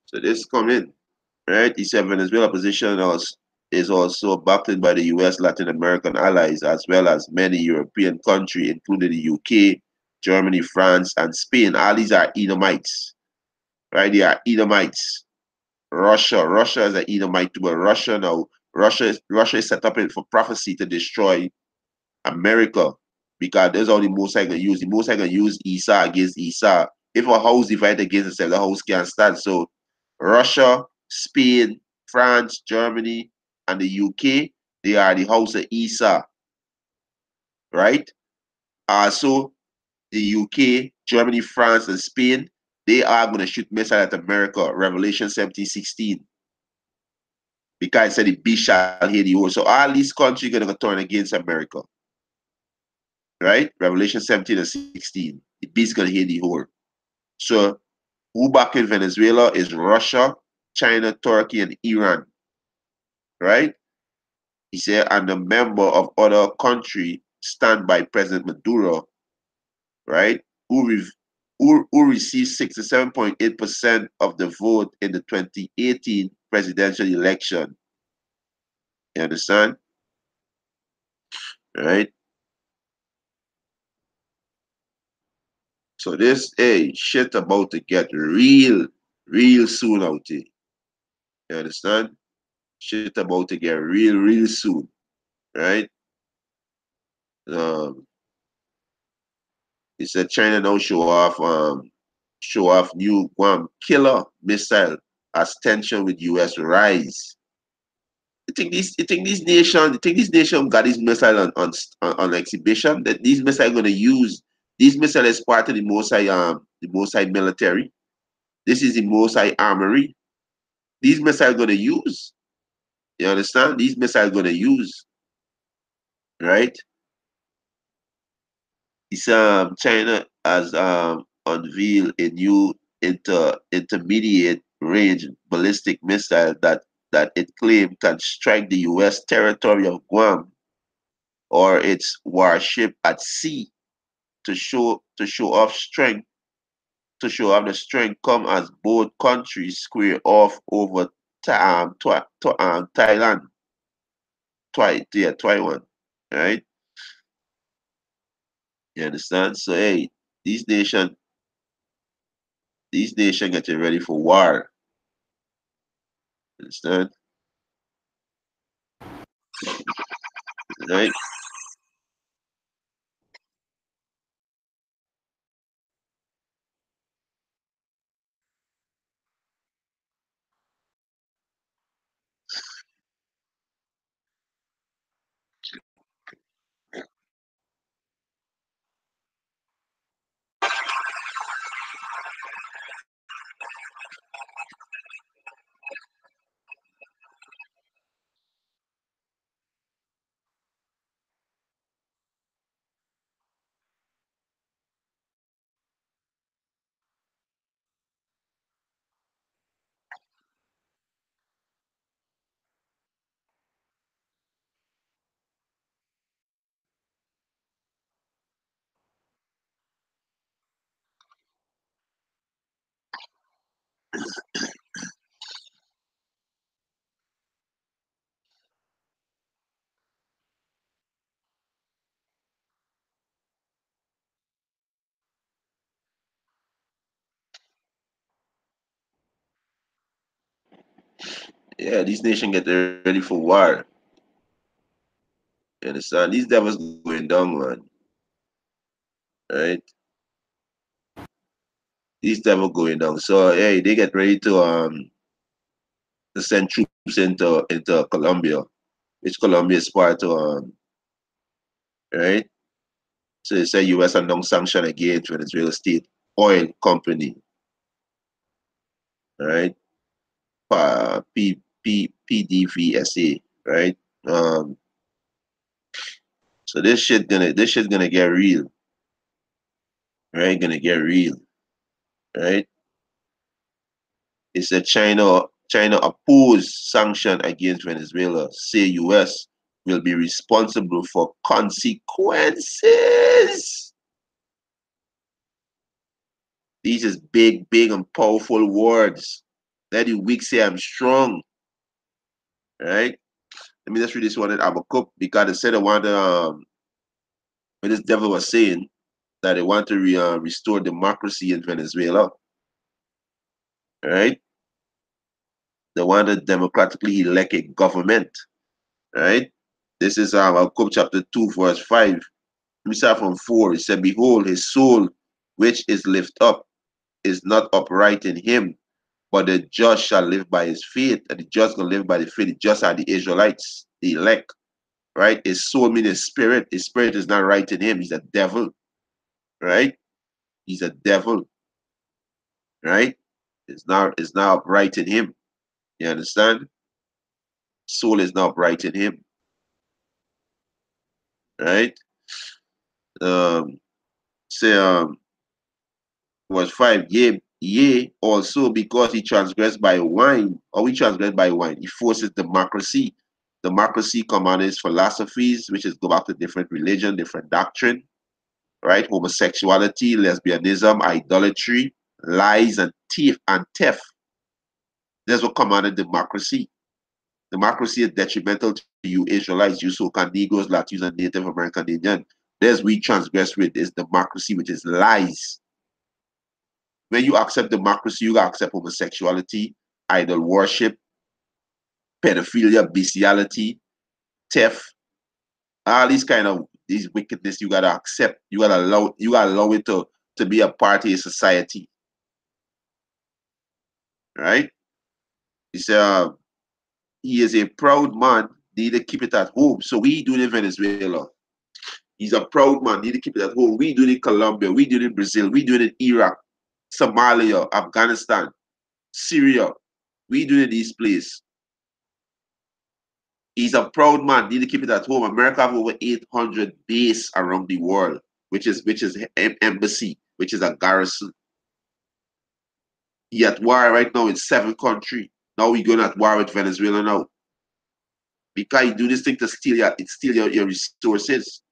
Speaker 1: So this come in, right? He said Venezuela position is also backed by the US Latin American allies, as well as many European countries, including the UK, Germany, France, and Spain. All these are Edomites, right? They are Edomites. Russia is an Edomite too, but Russia is set up for prophecy to destroy America, because that's all the Most High gonna use. The Most High gonna use Esau against Esau. If a house divide against itself, the house can't stand. So Russia, Spain, France, Germany, and the UK, they are the house of Esau, right? So the UK, Germany, France, and Spain, they are gonna shoot missiles at America. Revelation 17:16. Because it said the beast shall hear the whole. So all these countries are gonna turn against America. Right? Revelation 17 and 16. The beast gonna hear the whole. So who back in Venezuela is Russia, China, Turkey, and Iran. Right? He said, and a member of other country stand by President Maduro, right? Who received 67.8% of the vote in the 2018 presidential election. You understand? Right? So this shit about to get real soon out here. You understand? Shit about to get real soon, right? Um, he said China now show off new Guam killer missile as tension with US rise. You think this nation got this missile on exhibition? That these missiles gonna use these missiles as part of the Mosai military. This is the Mosai armory. These missiles gonna use. You understand? These missiles gonna use, right? It's China has unveiled a new intermediate range ballistic missile that it claimed can strike the US territory of Guam or its warship at sea to show off the strength come as both countries square off over Thailand, Taiwan, right? You understand? So hey, these nations getting ready for war. Understand? Right? Yeah, these nations get ready for war. You understand? These devils going down, man. Right? These devils going down. So hey, they get ready to send troops into Colombia, which Colombia is part of right? So they say US announced sanction against Venezuela state oil company, right? PDVSA, right? Um, so this shit gonna get real, right? Gonna get real, right? It said China opposed sanction against Venezuela, say US will be responsible for consequences. These is big, big and powerful words. Let the weak say I'm strong, right? Let me just read this one in Habakkuk because they said they want to, when this devil was saying that they want to restore democracy in Venezuela, right? They want to democratically elect a government, right? This is Habakkuk chapter 2, verse 5. Let me start from 4. It said, behold, his soul, which is lift up, is not upright in him, but the just shall live by his faith, and the just gonna live by the faith. The just are the Israelites, the elect, right? His soul means his spirit. His spirit is not right in him. He's a devil, right? He's a devil, right? It's not upright in him. You understand? Soul is not upright in him, right? Um, say verse 5, yea, also because he transgressed by wine, or we transgressed by wine, he forces democracy. Democracy commanded philosophies, which is go back to different religion, different doctrine, right? Homosexuality, lesbianism, idolatry, lies, and theft. That's what commanded democracy. Democracy is detrimental to you Israelites, you so-called Negroes, Latinos, and Native American Indian. There's we transgress with is democracy, which is lies. When you accept democracy, you accept homosexuality, idol worship, pedophilia, bestiality, theft, all these kind of these wickedness you gotta accept. You gotta allow it to be a part of your society. Right? He said he is a proud man, need to keep it at home. So we do it in Venezuela. He's a proud man, need to keep it at home. We do it in Colombia, we do it in Brazil, we do it in Iraq, Somalia, Afghanistan, Syria. We do it in these places. He's a proud man. Need to keep it at home. America have over 800 base around the world, which is embassy, which is a garrison. He at war right now in 7 countries. Now we going at war with Venezuela now because you do this thing to steal your resources,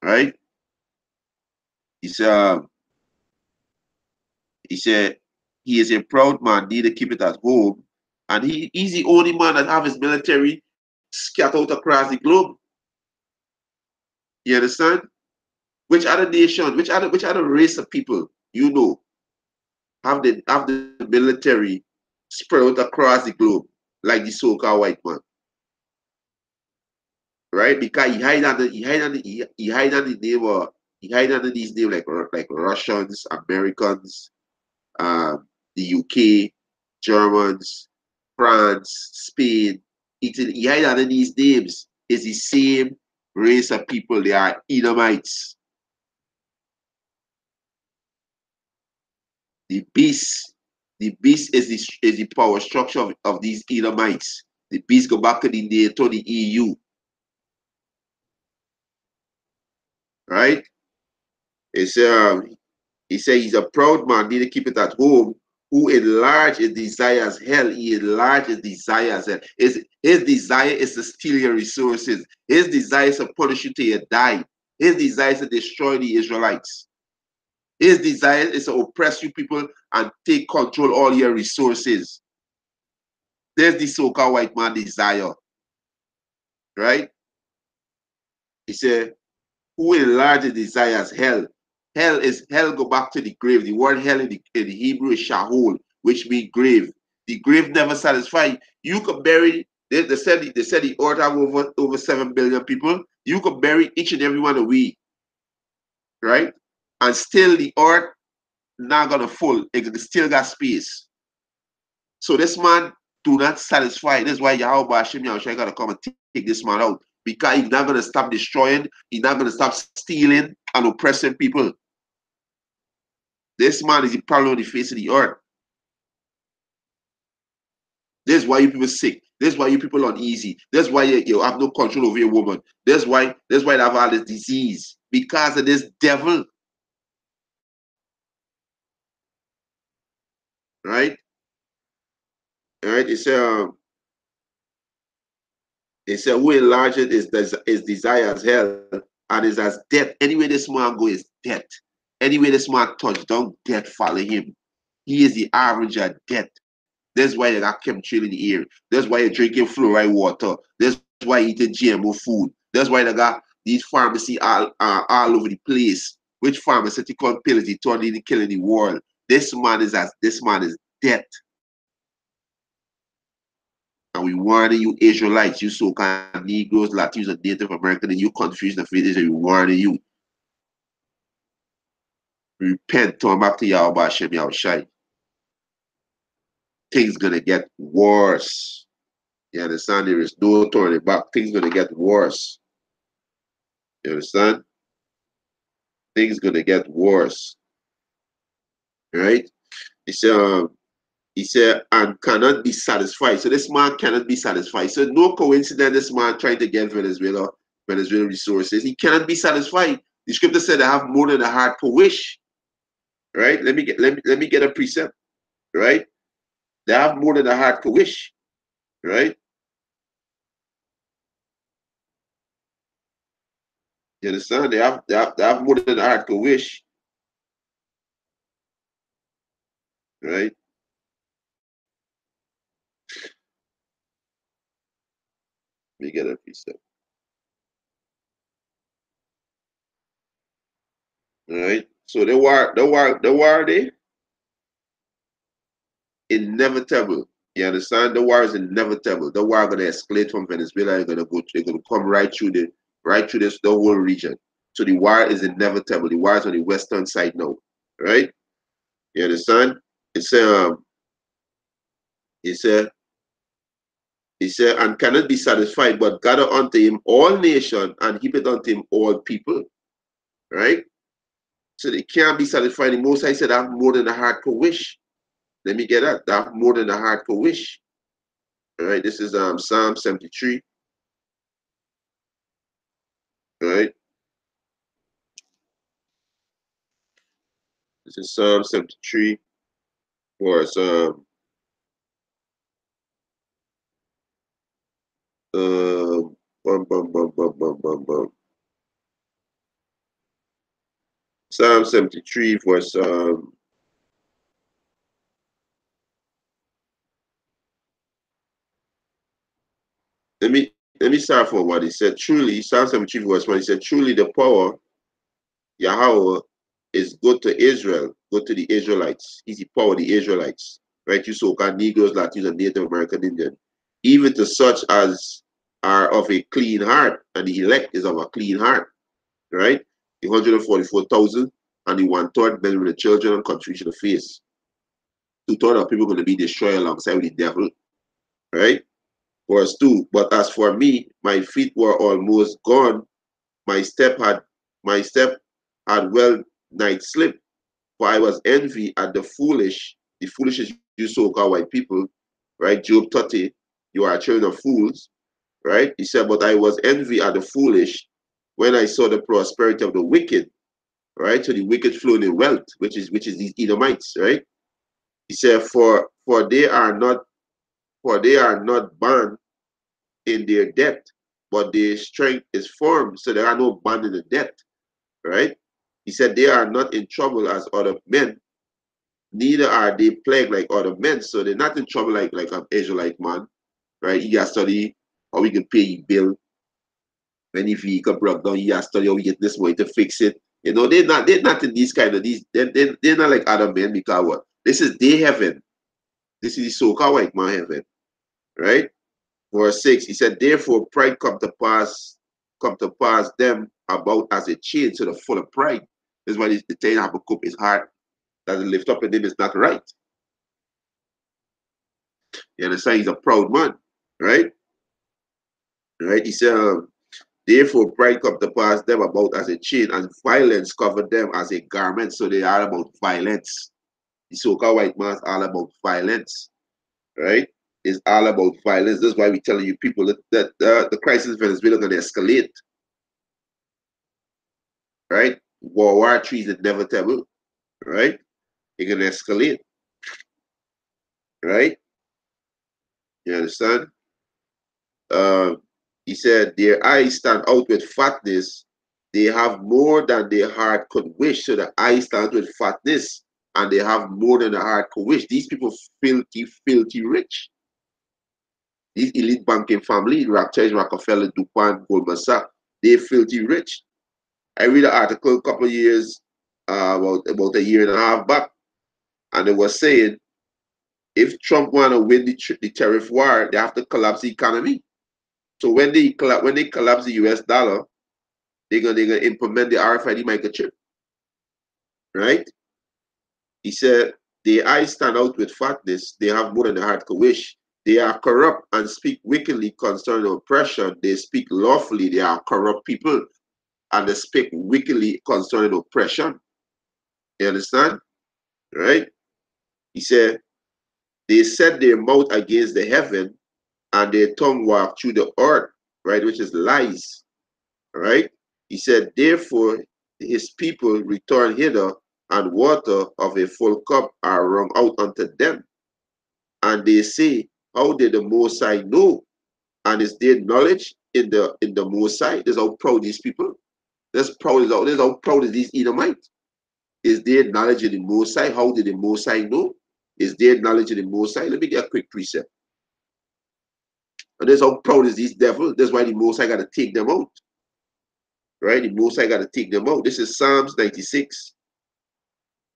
Speaker 1: right? He said he said he is a proud man. Need to keep it at home, and he's the only man that have his military scattered out across the globe. You understand? Which other nation, which other race of people have the military spread out across the globe like the so-called white man, right? Because he hide under these names like Russians, Americans, the UK, Germans, France, Spain, Italy. He hide under these names is the same race of people. They are Edomites. The beast, the beast is the power structure of these Edomites. The beast go back to the NATO, the EU, right? He said he's a proud man, need to keep it at home, who enlarge his desires hell. He enlarge his desires hell. His desire is to steal your resources. His desire is to punish you till you die. His desire is to destroy the Israelites. His desire is to oppress you people and take control all your resources. There's the so-called white man desire, right? He said, who enlarges desires hell. Hell go back to the grave. The word hell in the Hebrew is shahol, which means grave. The grave never satisfies. You could bury, they said the earth have over 7 billion people. You could bury each and every one of we, right? And still the earth not gonna full. It still got space. So this man do not satisfy. That's why Yahweh Hashem Yahushua gotta come and take this man out. Because he's not gonna stop destroying, he's not gonna stop stealing and oppressing people. This man is the problem on the face of the earth. This is why you people sick. This is why you people uneasy. That's why you have no control over your woman. That's why they have all this disease. Because of this devil. Right? All right. It said who enlarges his desire as hell and is as death. Anyway this man go is death. Anyway this man touch down, death follow him. He is the average of death. That's why you got chemtrail in the air. That's why you're drinking fluoride water. That's why you're eating GMO food. That's why they got these pharmacies all over the place. Which pharmaceutical pills he turned into killing the world. This man is death. And we warning you Israelites, you so-called Negroes, Latinos, and Native Americans, and you confused the faith Israel, we warning you. Repent, turn back to Yahweh Hashem Yahushai. Things gonna get worse. You understand? There is no turning back. Things gonna get worse. You understand? Things gonna get worse. Right? He said, and cannot be satisfied. So this man cannot be satisfied. So no coincidence this man trying to get Venezuela resources. He cannot be satisfied. The scripture said, I have more than a heart to wish. Right? Let me get a precept. Right? They have more than a heart to wish. Right? You understand? They have more than a heart to wish. Right? Let me get a precept. Right? So the war they inevitable. You understand? The war is inevitable. The war gonna escalate from Venezuela. They're gonna come right through the whole region. So the war is inevitable. The war is on the western side now. Right? You understand? He said, and cannot be satisfied, but gather unto him all nations and heap it unto him all people. Right? So they can't be satisfied. The Most High said, I have more than a heart to wish. Let me get that. I have more than a heart to wish. All right, this is Psalm 73. All right. This is Psalm 73 verse bum, bum, bum, bum, bum, bum, bum. Psalm 73 verse let me start from what he said. Truly, Psalm 73 verse 1, he said, truly the power Yahweh is good to Israel, good to the Israelites. He's the power of the Israelites. Right? You so-called Negroes, Latinos, and Native American Indian. Even to such as are of a clean heart, and the elect is of a clean heart. Right? The 144,000 and the 1/3 million with the children and confusion of face. 2/3 of people going to be destroyed alongside with the devil. Right? Verse 2. But as for me, my feet were almost gone. My step had well nigh slipped. For I was envy at the foolish is you so-called white people, right? Job 30, you are children of fools, right? He said, but I was envy at the foolish when I saw the prosperity of the wicked, right? So the wicked flowing in wealth, which is these Edomites, right? He said, for they are not bound in their debt, but their strength is firm, so there are no bond in the debt, right? He said, they are not in trouble as other men, neither are they plagued like other men. So they're not in trouble like an Israelite man, right? He got study how we can pay his bill. When if vehicle broke down, he got study how we get this money to fix it. You know, they're not in these kind of these, they're not like other men because what? This is their heaven. This is the so-called white man heaven, right? Verse 6, he said, therefore pride come to pass them about as a chain, so they're full of pride. This is why the saying Habakkuk is hard, that the lift up in him is not right. You understand? He's a proud man, right? Right? He said, therefore pride come to pass them about as a chain, and violence cover them as a garment. So they are about violence. The so-called white man is all about violence, right? It's all about violence. That's why we're telling you people that the crisis in Venezuela is going to escalate, right? War III is inevitable, right? It's going to escalate, right? You understand? Uh, he said, their eyes stand out with fatness. They have more than their heart could wish. So the eyes stand with fatness, and they have more than the heart could wish. These people filthy, filthy rich. These elite banking family, Rothschild, Rockefeller, DuPont, Goldman Sachs, they're filthy rich. I read an article a couple of years, about a year and a half back, and it was saying if Trump want to win the tariff war, they have to collapse the economy. So when they collapse the US dollar, they're gonna implement the RFID microchip, right? He said, their eyes stand out with fatness, they have more than the heart could wish. They are corrupt and speak wickedly concerning oppression. They speak lawfully, they are corrupt people, and they speak wickedly concerning oppression. You understand? Right? He said, they set their mouth against the heaven, and their tongue walk through the earth, right? Which is lies, right? He said, therefore, his people return hither, and water of a full cup are wrung out unto them. And they say, how did the Most High know? And is there knowledge in the Most High? That's how proud these people. That's how proud is these Edomites. Is there knowledge in the Most High? How did the Most High know? Is there knowledge in the Most High? Let me get a quick precept. And that's how proud is these devils. That's why the Most High got to take them out. Right? The Most High got to take them out. This is Psalms 96.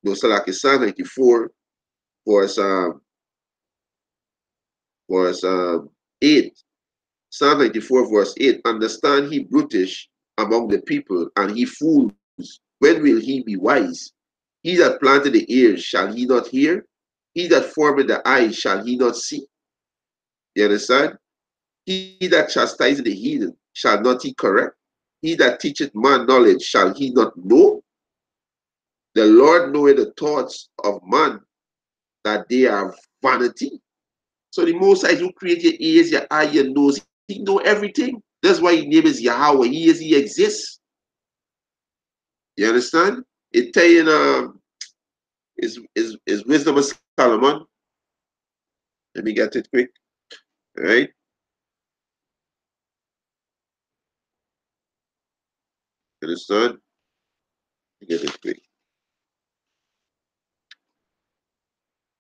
Speaker 1: No, so like it's Psalm 94, verse, verse 8. Psalm 94, verse 8. Understand he brutish among the people, and he fools. When will he be wise? He that planted the ears, shall he not hear? He that formed the eyes, shall he not see? You understand? He that chastises the heathen, shall not he correct? He that teacheth man knowledge, shall he not know? The Lord knoweth the thoughts of man, that they are vanity. So the Most High who create your ears, your eye, your nose, he know everything. That's why his name is Yahweh. He exists. You understand? It tell you is wisdom of Solomon. Let me get it quick. All right. Understand? Let me get it quick.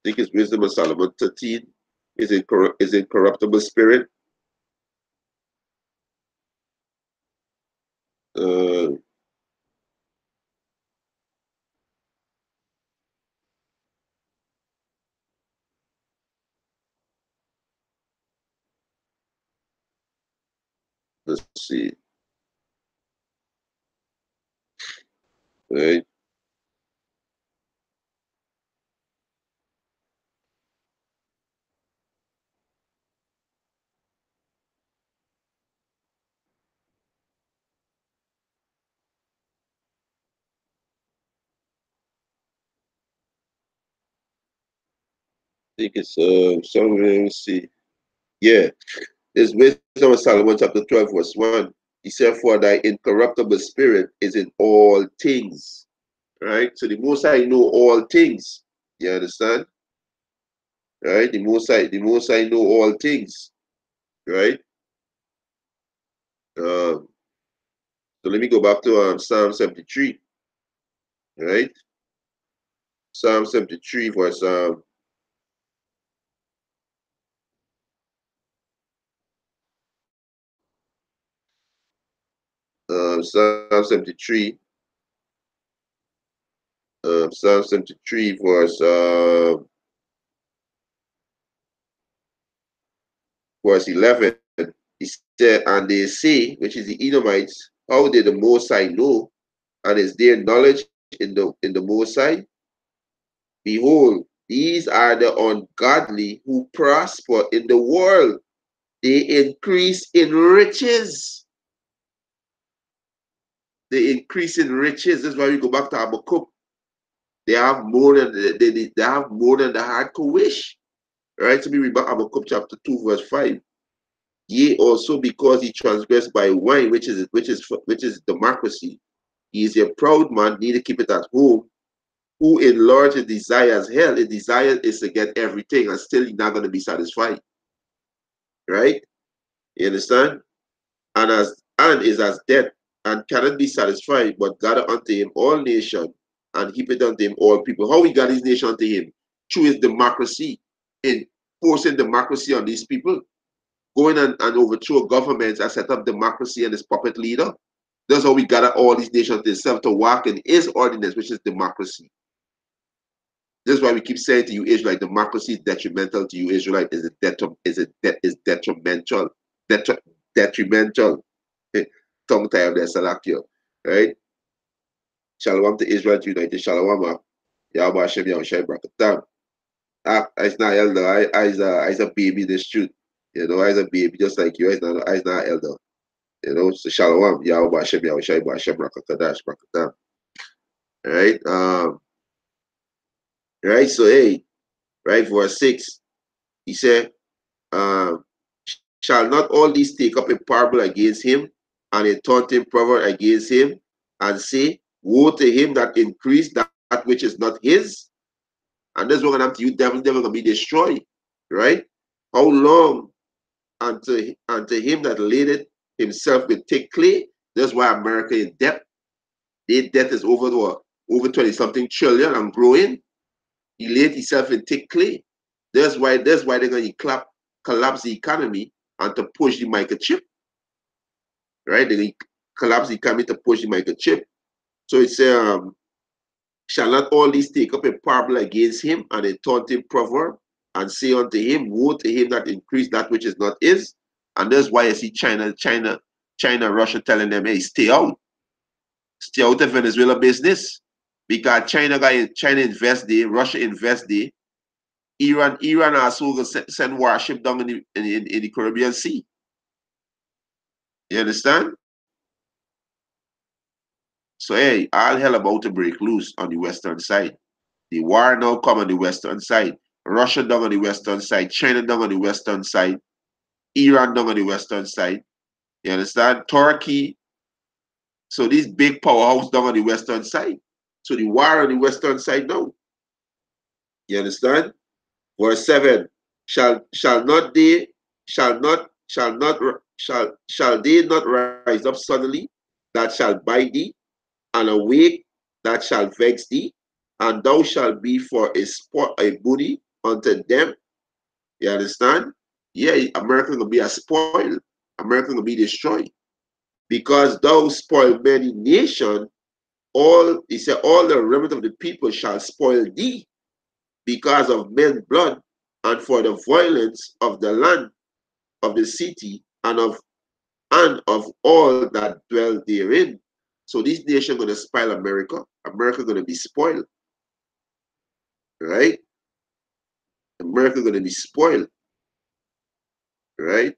Speaker 1: I think it's wisdom of Solomon 13. Is incorruptible spirit. Uh, let's see. All right. I think it's somewhere. Let's see. Yeah. It's wisdom of Solomon chapter 12, verse 1. He said, for thy incorruptible spirit is in all things. Right? So the Most High know all things. You understand? Right? The Most High know all things. Right? So let me go back to Psalm 73. Right? Psalm 73 verse Psalm 73 Psalm 73 verse 11. He said, and they say, which is the Edomites, how did the Most High know? And is there knowledge in the Most High? Behold, these are the ungodly who prosper in the world. They increase in riches. They increase in riches. That's why we go back to Habakkuk. They have more than they have more than the heart could wish. Right? So we read back Habakkuk chapter 2, verse 5. Yea, also because he transgressed by wine, which is democracy. He is a proud man, neither keep it at home, who enlarge his desires. Hell, his desire is to get everything, and still he's not going to be satisfied. Right? You understand? And is as dead, and cannot be satisfied, but gather unto him all nations, and heap it unto him all people. How he got his nation unto him? Through his democracy, in forcing democracy on these people, going and overthrow governments and set up democracy and his puppet leader. That's how we gather all these nations to himself to walk in his ordinance, which is democracy. This is why we keep saying to you, Israelite, democracy is detrimental to you, Israelite. Is detrimental. Detrimental. Tongue tie of the Salakio. Right? Shalom to Israel United. Shalom. Yahweh Hashem Yahushai Brakatam. I's not elder. I's a baby in the street. You know, I's a baby just like you. I's not elder. You know, so Shalom. Yahweh Hashem Yahushai Hashem Brakatash Brakatam. Right? Right? So hey, right, verse 6. He said, um, shall not all these take up a parable against him, and a taunting proverb against him, and say, woe to him that increased that which is not his? And this is what gonna happen to you, devil gonna be destroyed. Right? How long unto him that laid it himself with thick clay? That's why America in debt. Their debt is over 20 something trillion and growing. He laid himself in thick clay. That's why they're gonna collapse the economy and to push the microchip. Right? They collapse the economy to push the microchip. So it says, shall not all these take up a parable against him, and a taunting proverb, and say unto him, woe to him that increased that which is not his? And that's why I see China, Russia telling them, hey, stay out of Venezuela business, because China invest there, Russia invest there, Iran also will send warship down in the Caribbean Sea. You understand? So hey, all hell about to break loose on the western side. The war now come on the western side. Russia down on the western side, China down on the western side, Iran down on the western side. You understand? Turkey. So these big powerhouse down on the western side. So the war on the western side now. You understand? Verse 7. Shall they not rise up suddenly that shall bite thee, and awake that shall vex thee, and thou shalt be for a booty unto them? You understand? Yeah, America gonna be a spoil. America gonna be destroyed. Because thou spoil many nations, he said, all the remnant of the people shall spoil thee because of men's blood, and for the violence of the land, of the city, and of all that dwell therein. So this nation gonna spoil America. America gonna be spoiled. Right? America gonna be spoiled. Right?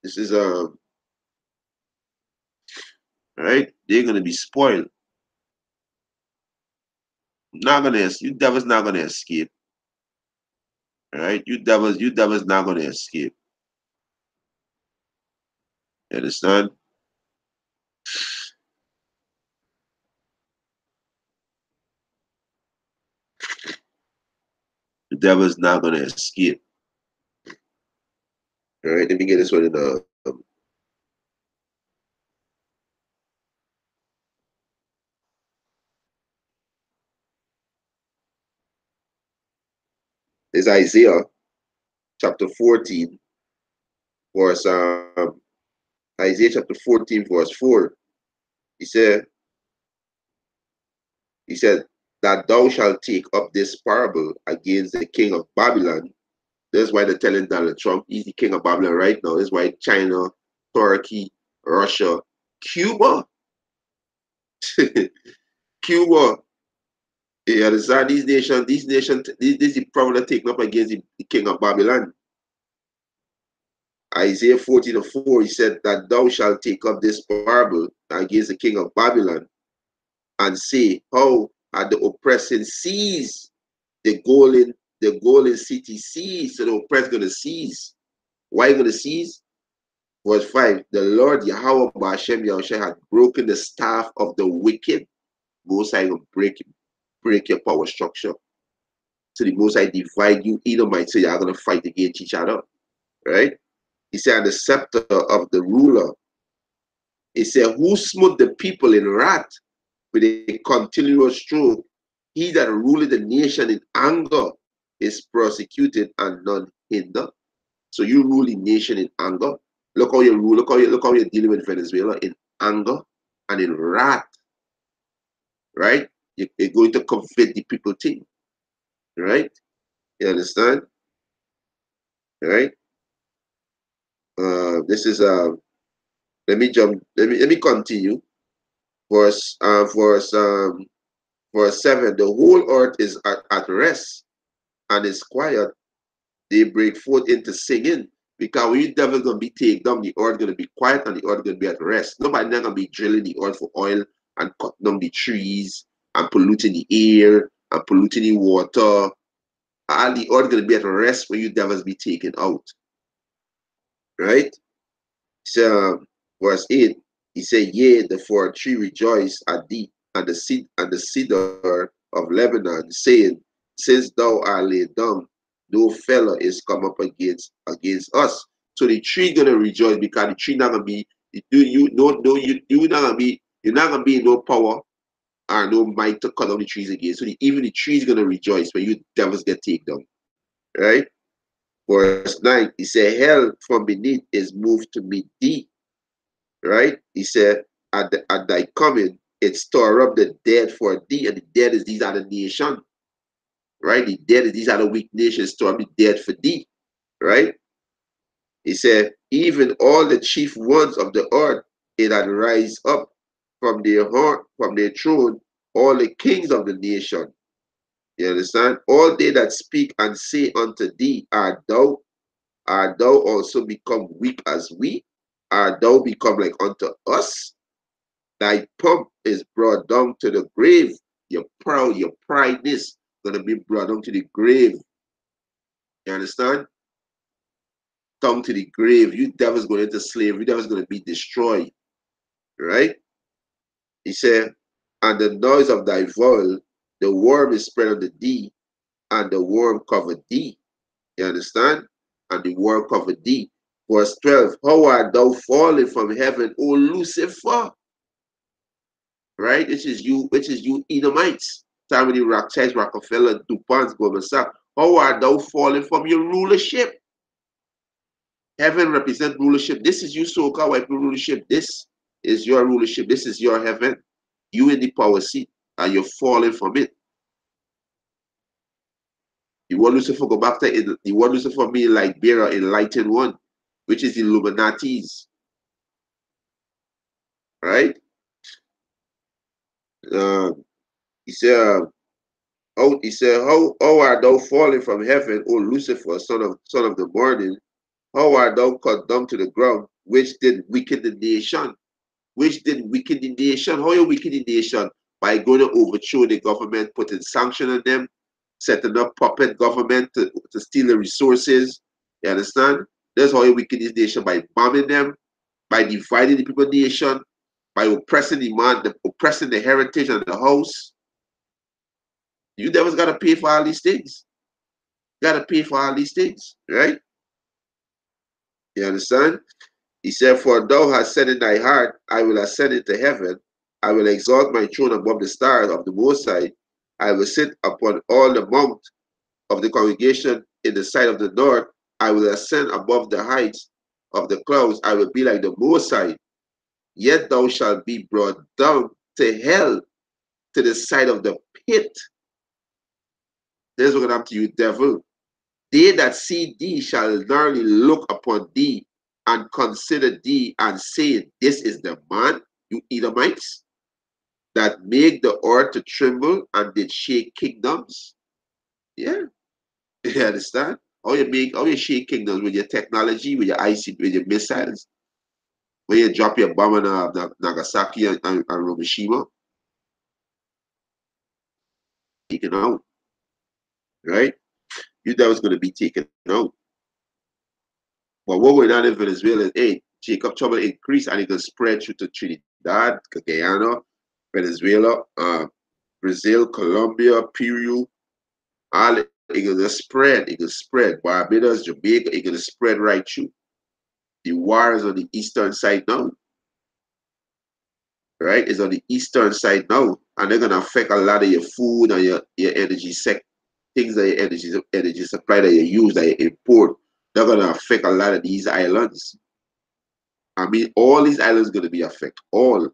Speaker 1: This is right? They're gonna be spoiled. You devils not gonna escape. Right? You devils not gonna escape. You understand? The devil's not gonna escape. All right, let me get this one in the is Isaiah chapter 14, verse Isaiah chapter 14, verse 4. He said, he said, that thou shalt take up this parable against the king of Babylon. That's why they're telling Donald Trump he's the king of Babylon right now. That's why China, Turkey, Russia, Cuba, Cuba. You understand? These nations, this is the problem taken up against the king of Babylon. Isaiah 14:4, he said that thou shalt take up this parable against the king of Babylon and say, how are the oppressing seized the golden city seized? So the oppressed gonna seize. Why gonna seize? Verse 5, the Lord Yahweh Ba'ashem Yahushua had broken the staff of the wicked. Most High gonna break your power structure. So the Most High divide you. Edomites say you're gonna fight against each other. Right? He said, and the scepter of the ruler. He said, who smote the people in wrath with a continuous stroke? He that ruleth the nation in anger is prosecuted and none hinder. So you rule the nation in anger. Look how you rule, look how you're dealing with Venezuela in anger and in wrath. Right? You're going to convert the people thing. Right? You understand? Right? This is let me continue. Verse 7, the whole earth is at rest and is quiet. They break forth into singing, because when you devil gonna be taken down, the earth gonna be quiet and the earth gonna be at rest. Nobody not gonna be drilling the earth for oil and cutting down the trees and polluting the air and polluting the water. All the earth gonna be at rest when you devils be taken out. Right? So verse 8, he said, yea, the fir tree rejoice at thee, and the cedar of Lebanon, saying, since thou art laid down, no fellow is come up against us. So the tree gonna rejoice, because the tree not gonna be you're not gonna be in no power or no might to cut down the trees again. So even the trees gonna rejoice when you devils get taken down. Right? Verse 9, he said, hell from beneath is moved to meet thee. Right? He said, at thy coming, it store up the dead for thee, and the dead is these are the nation. Right? The dead is these are the weak nations, store up the dead for thee. Right? He said, even all the chief ones of the earth, it had rise up from their heart, from their throne, all the kings of the nation. You understand? All they that speak and say unto thee, art thou also become weak as we? Art thou become like unto us? Thy pomp is brought down to the grave. Your proud, your prideness gonna be brought down to the grave. You understand? Down to the grave. You devils going into slavery. You devils gonna be destroyed. Right? He said, and the noise of thy voil, the worm is spread on the thee, and the worm covered thee. You understand? And the worm covered thee. Verse 12, how art thou fallen from heaven, O Lucifer? Right? Which is you Edomites. Tammany, Rothschild, Rockefeller, DuPont, Goldman Sachs. How art thou fallen from your rulership? Heaven represent rulership. This is you, so-called white rulership. This is your rulership. This is your heaven. You in the power seat, and you're falling from it. You want Lucifer go back to it. You want Lucifer be like Bearer, enlightened one, which is Illuminati's. Right? Uh, he said, how art thou fallen from heaven, O Lucifer, son of the morning? How art thou cut down to the ground, which did weaken the nation? Which did weaken the nation? How you weaken the nation? By going to overthrow the government, putting sanction on them, setting up puppet government to steal the resources. You understand? That's how you weaken this nation, by bombing them, by dividing the people nation, by oppressing the man, oppressing the heritage and the house. You devils gotta pay for all these things. You gotta pay for all these things, right? You understand? He said, for thou hast said in thy heart, I will ascend into heaven. I will exalt my throne above the stars of the Most High. I will sit upon all the mount of the congregation in the sight of the north. I will ascend above the heights of the clouds. I will be like the Most High. Yet thou shalt be brought down to hell, to the side of the pit. This is what I'm to you, devil. They that see thee shall narrowly look upon thee and consider thee and say, this is the man, you Edomites, that make the earth to tremble and did shake kingdoms. Yeah, you understand? How you shake kingdoms with your technology, with your IC, with your missiles, when you drop your bomb on Nagasaki and Hiroshima, taken out, right? You that was going to be taken out. But what going on in Venezuela is, hey, Jacob trouble increase and it can spread through to Trinidad, Guyana, Venezuela, Brazil, Colombia, Peru, all it gonna spread. It can spread. Barbados, Jamaica, it gonna spread right through. The war is on the eastern side now, right? It's on the eastern side now, and they're gonna affect a lot of your food and your energy things that your energy supply that you use, that you import. They're gonna affect a lot of these islands. I mean, all these islands gonna be affected. All.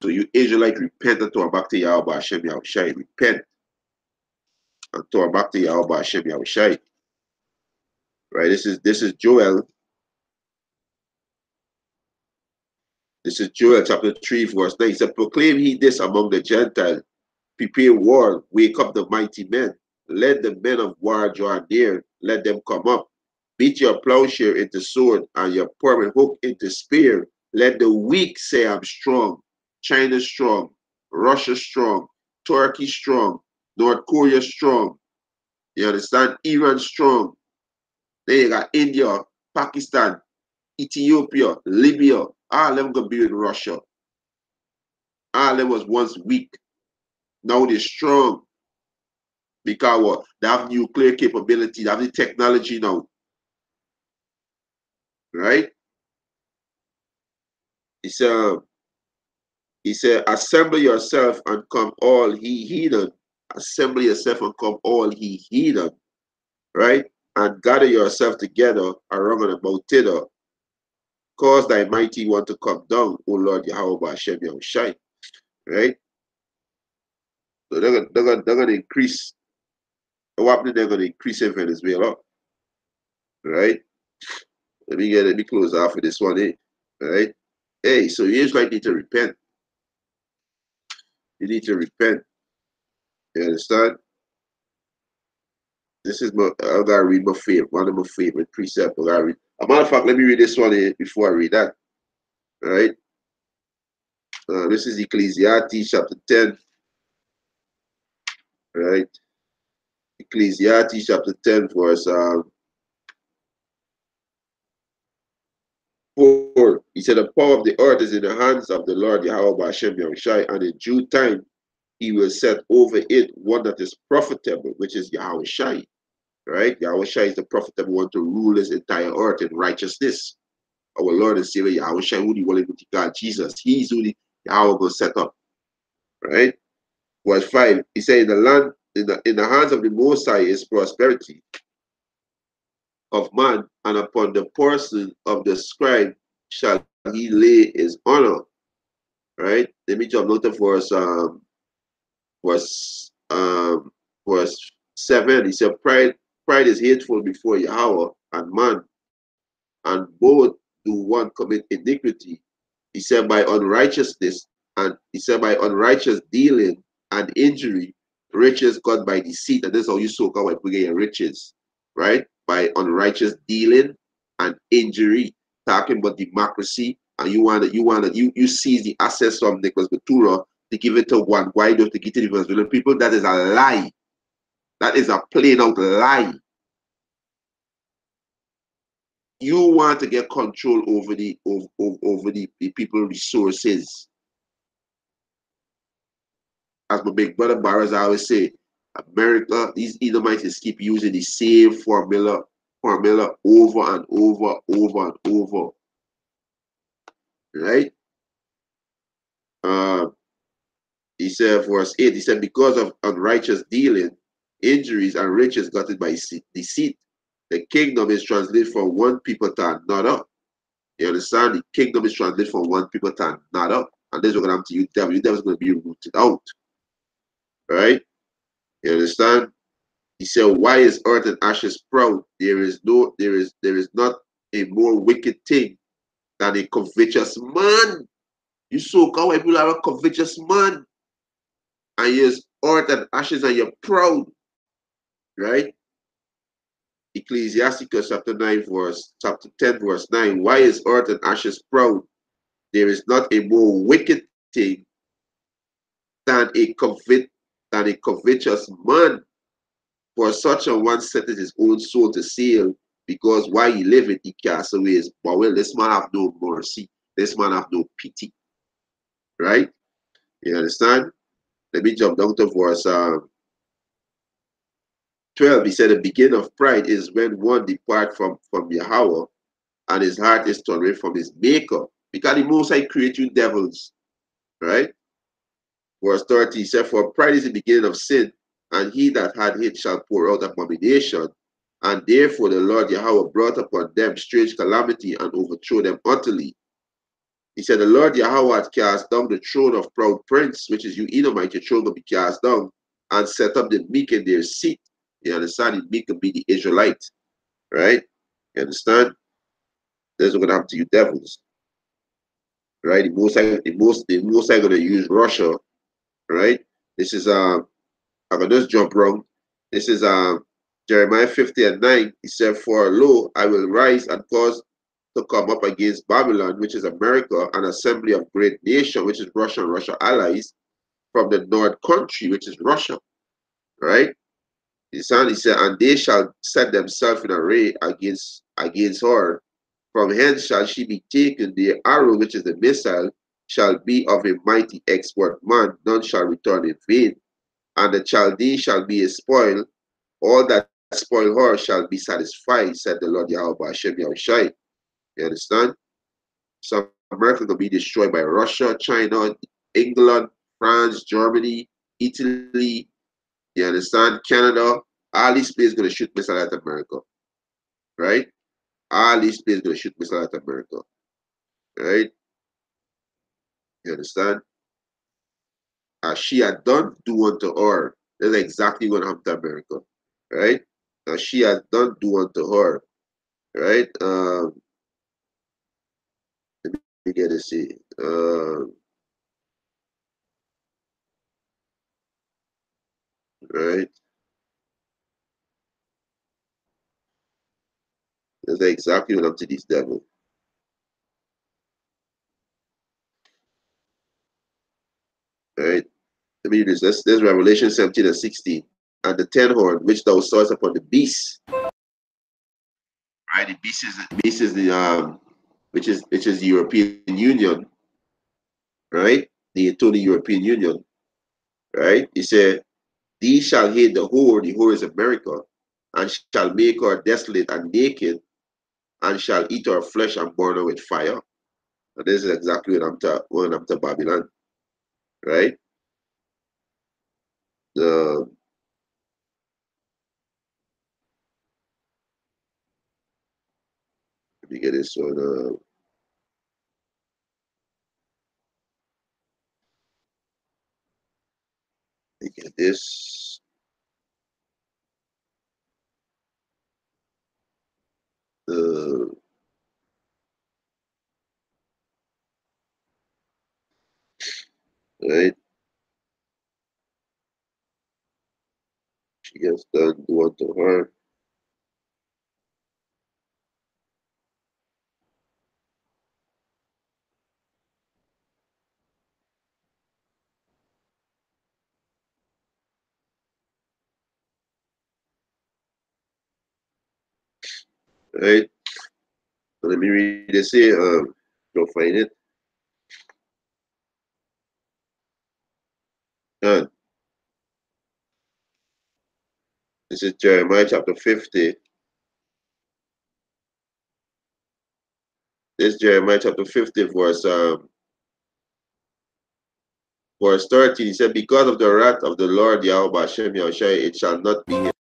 Speaker 1: So you Israelite repent and turn back to Yahweh Hashem Yahushai. Repent and turn back to Yahweh Hashem Yahushai. Right? This is Joel. This is Joel chapter 3, verse 9. He said, proclaim he this among the Gentiles. Prepare war, wake up the mighty men. Let the men of war draw near, let them come up. Beat your plowshare into sword and your permanent hook into spear. Let the weak say I'm strong. China strong, Russia strong, Turkey strong, North Korea strong. You understand? Iran strong. Then you got India, Pakistan, Ethiopia, Libya. All of them gonna be with Russia. All of them was once weak. Now they're strong. Because what? They have nuclear capability, they have the technology now. Right? He said, assemble yourself and come all he heathen. Assemble yourself and come all he heathen. Right? And gather yourself together around and about thither. Cause thy mighty one to come down, O Lord Yahweh Hashem Yahushai. Right? So they're gonna increase. What happened? They're gonna increase in Venezuela. Right? Let me close off with this one, eh? Right? Hey, so you Israelites need to repent. You need to repent. You understand? This is I gotta read my favorite, one of my favorite precepts. I gotta read. As a matter of fact, let me read this one here before I read that. All right. This is Ecclesiastes chapter 10. Right. Ecclesiastes chapter 10, verse 4. He said, the power of the earth is in the hands of the Lord Yahweh Hashem Yahushai, and in due time he will set over it one that is profitable, which is Yahushai. Right? Yahushai is the profitable one to rule this entire earth in righteousness. Our Lord and Savior Yahushai, who the willing to God, Jesus. He's who the Yahweh will set up. Right? Verse 5. He said, in the land, in the hands of the Most High is prosperity of man, and upon the person of the scribe shall he lay his honor. Right? Let me jump note of verse 7. He said, pride is hateful before Yahweh and man, and both do one commit iniquity. He said, by unrighteousness, and he said, by unrighteous dealing and injury, riches got by deceit. And this is how you soak out when you get your riches, right? By unrighteous dealing and injury, talking about democracy, and you seize the assets from Nicholas Batura to give it to one Guaido to give it to the Venezuelan people. That is a lie. That is a plain out lie. You want to get control over the people resources. As my big brother Barras always say, America, these Edomites keep using the same formula over and over. Right? He said, verse 8, he said, because of unrighteous dealing, injuries, and riches gotten by deceit, the kingdom is translated from one people to another. You understand? The kingdom is translated from one people to another. And this is what going to happen to you, devil. You devil's going to be rooted out. Right? You understand? He said, why is earth and ashes proud? There is not a more wicked thing than a covetous man. You so called people are a covetous man. And you're earth and ashes and you're proud. Right? Ecclesiasticus chapter 10, verse 9. Why is earth and ashes proud? There is not a more wicked thing than a covetous man. For such a one setteth his own soul to sale, because while he liveth, he cast away his bowel. This man have no mercy. This man have no pity. Right? You understand? Let me jump down to verse 12. He said, the beginning of pride is when one depart from Yahweh, and his heart is turned away from his maker. Because the Most High create you devils. Right? Verse 30, he said, for pride is the beginning of sin, and he that had it shall pour out abomination. And therefore the Lord Yahweh brought upon them strange calamity and overthrew them utterly. He said, the Lord Yahweh had cast down the throne of proud prince, which is you Edomite, your throne will be cast down, and set up the meek in their seat. You understand? The meek will be the Israelite. Right? You understand? This is what going to happen to you devils. Right? The most are going to use Russia. Right? This is I'm gonna just jump wrong. This is Jeremiah 50 and 9. He said, for lo, I will rise and cause to come up against Babylon, which is America, an assembly of great nation, which is Russia and Russia allies, from the north country, which is Russia. Right? He said, and they shall set themselves in array against her. From hence shall she be taken. The arrow, which is the missile, shall be of a mighty expert man, none shall return in vain. And the Chaldean shall be a spoil, all that spoil her shall be satisfied, said the Lord Yahweh Hashem Yahushai. You understand? So America will be destroyed by Russia, China, England, France, Germany, Italy, you understand? Canada. All these places going to shoot missiles at America. Right? All these places going to shoot missiles at America. Right? You understand? As she had done, do unto her. That's exactly what happened to America. Right? As she had done, do unto her. Right? You get to see. Right? That's exactly what happened to this devil. Right? Let me read this. That's Revelation 17 and 16. And the ten horn which thou sawest upon the beast. Right? The beast is the which is the European Union, right? The Eternal European Union, right? He said, these shall hate the whore is America, and shall make her desolate and naked, and shall eat her flesh and burn her with fire. And this is exactly what I'm to Babylon, right? The Let me get this one. Let me get this. Uh, right? She gets done doing to her. Right? So let me read this here. Don't find it. Done. This is Jeremiah chapter 50. This is Jeremiah chapter 50, verse Verse 13, he said, because of the wrath of the Lord Yahweh Hashem Yahushai, it shall not be inhabited.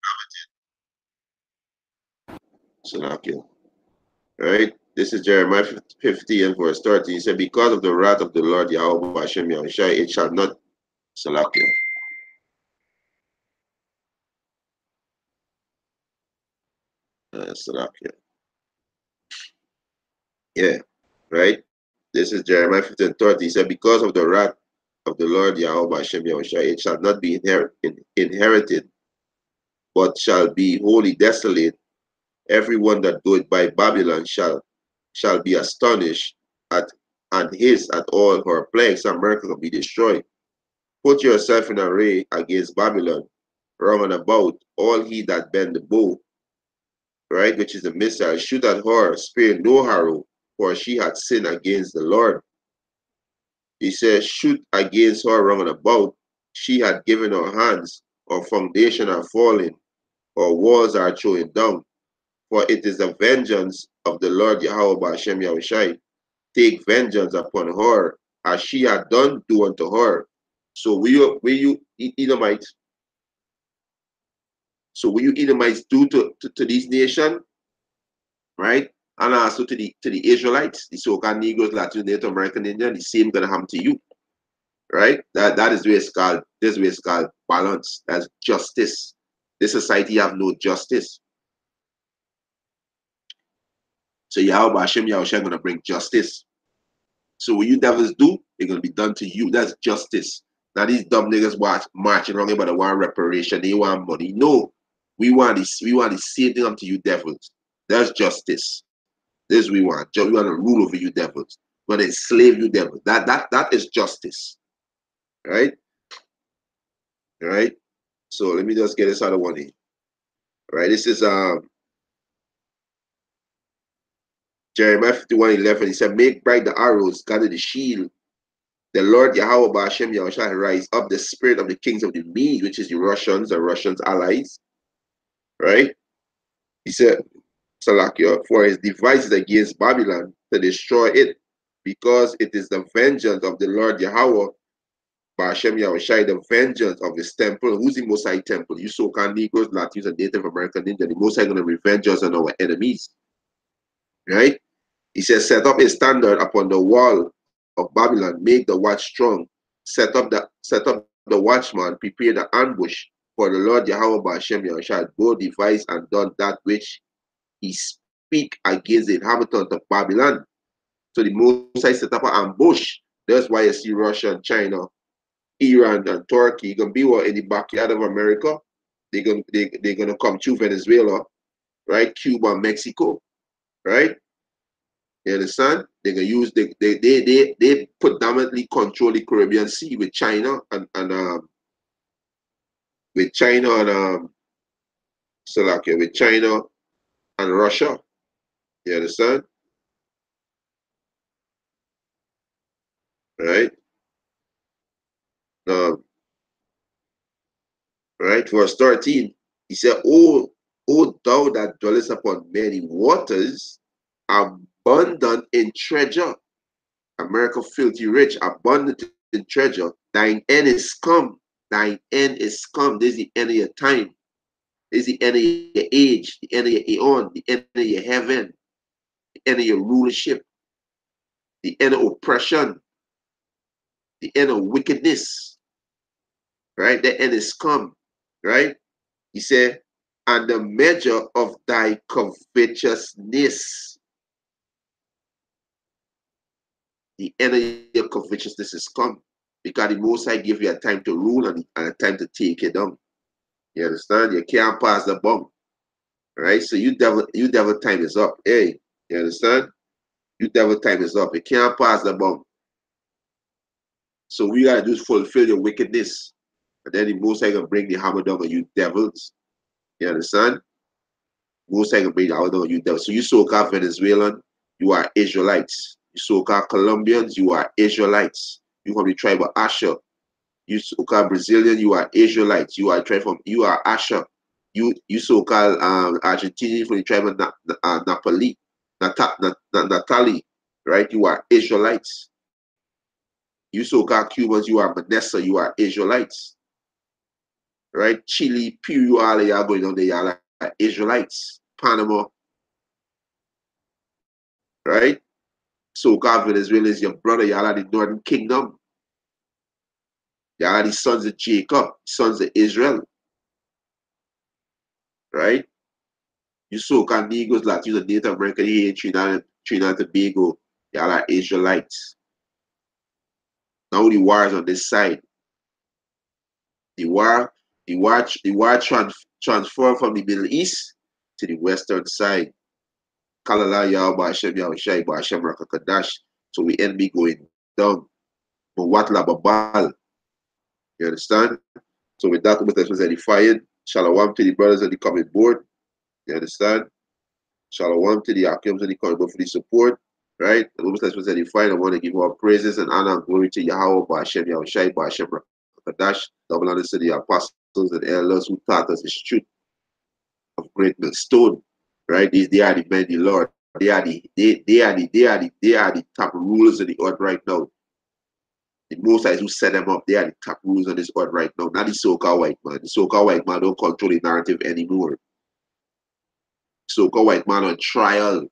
Speaker 1: Right? This is Jeremiah 50 and verse 13. He said, because of the wrath of the Lord Yahweh Hashem Yahushai, it shall not Salakia. Salakia. Yeah. Right? This is Jeremiah 50 and 30. He said, because of the wrath of the Lord Yahweh Hashem Yahushai, it shall not be inherited, but shall be wholly desolate. Everyone that goeth by Babylon shall be astonished at all her plagues, and America will be destroyed. Put yourself in array against Babylon, round and about, all he that bend the bow, right, which is the missile, shoot at her, spare no arrow, for she had sinned against the Lord. He says, shoot against her round and about, she had given her hands, her foundation are falling, her walls are thrown down. For it is the vengeance of the Lord Yahweh Hashem Yahushai. Take vengeance upon her, as she had done, do unto her. So will you Edomites? So will you Edomites do to these nations, right? And also to the Israelites, the so-called Negroes, Latin, Native American Indian, the same gonna happen to you, right? That is where it's called. This is where it's called balance. That's justice. This society have no justice. So Yahweh Hashem Yahushua gonna bring justice. So what you devils do, it's gonna be done to you. That's justice. Now these dumb niggas marching around here, but they want reparation, they want money. No, we want the same thing unto you devils. That's justice. This we want. We want to rule over you devils. We want to enslave you devils. That is justice. Right? Right? So let me just get this out of one here. Right? This is Jeremiah 51:11. He said, make bright the arrows, gather the shield. The Lord Yahweh Hashem Yahushua rise up the spirit of the kings of the Medes, which is the Russians allies. Right? He said, Salakia, for his devices against Babylon to destroy it, because it is the vengeance of the Lord Yahweh, Hashem Yahushai, the vengeance of his temple. Who's the Most High temple? You so-called Negroes, Latinos, and Native American Indians. The Most High going to revenge us on our enemies. Right? He says, set up a standard upon the wall of Babylon, make the watch strong, set up the watchman, prepare the ambush, for the Lord Yahweh Hashem Yahushai both devised and done that which he speak against the inhabitants of Babylon. So the Most High set up an ambush. That's why you see Russia and China, Iran and Turkey gonna be in the backyard of America. They're gonna come to Venezuela, right? Cuba, Mexico, right? You understand? They're gonna use they predominantly control the Caribbean Sea with China and with China and Slovakia, with China and Russia. You understand? Right? Right? Verse 13, he said, O thou that dwellest upon many waters, abundant in treasure. America filthy rich, abundant in treasure. Thine end is come. Thine end is come. This is the end of your time. This is the end of your age, the end of your aeon, the end of your heaven, the end of your rulership, the end of oppression, the end of wickedness. Right? The end is come. Right? He said, and the measure of thy covetousness. The end of your covetousness is come. Because the Most High give you a time to rule and a time to take it down. You understand? You can't pass the bump. Right? So you devil time is up. Hey, you understand? You devil time is up. You can't pass the bump. So we gotta do is fulfill your wickedness. And then the Most High gonna bring the hammer down on you devils. You understand? Most High gonna bring the hammer down on you devils. So you so-called Venezuelan, you are Israelites. You so-called Colombians, you are Israelites. You from the tribe of Asher. You so-called Brazilian, you are Israelites. You are Asher. You so-called Argentinian from the tribe of Natali, right? You are Israelites. You so-called Cubans, you are Manessa, you are Israelites. Right? Chile, Peru, all of y'all going on there, y'all are Israelites. Panama, right? So-called Venezuela is your brother, y'all are the Northern Kingdom. Y'all are the sons of Jacob, sons of Israel. Right? You so-called Negroes, Latinos, and Native American here in Trinidad and Tobago, y'all are Israelites. Now the war is on this side. The war transferred from the Middle East to the western side. Kalala Yahweh Hashem Yahushai Hashem Rakakadash. So we enemy going down. But what la babal? You understand? So with that, with was edifying. Shalom to the brothers on the coming board. You understand? Shalom to the Akims on the coming board for the support. Right? The Lord was edifying. I want to give all praises and honor and glory to Yahweh Hashem Yahushai Hashem Rakakadash. Double honor to the apostles and elders who taught us the truth of great millstone. Right? They are the men, the Lord. They are the top rulers of the earth right now. The Most High who set them up, they are the top rulers on this earth right now. Not the so-called white man. The so-called white man don't control the narrative anymore. So-called white man on trial,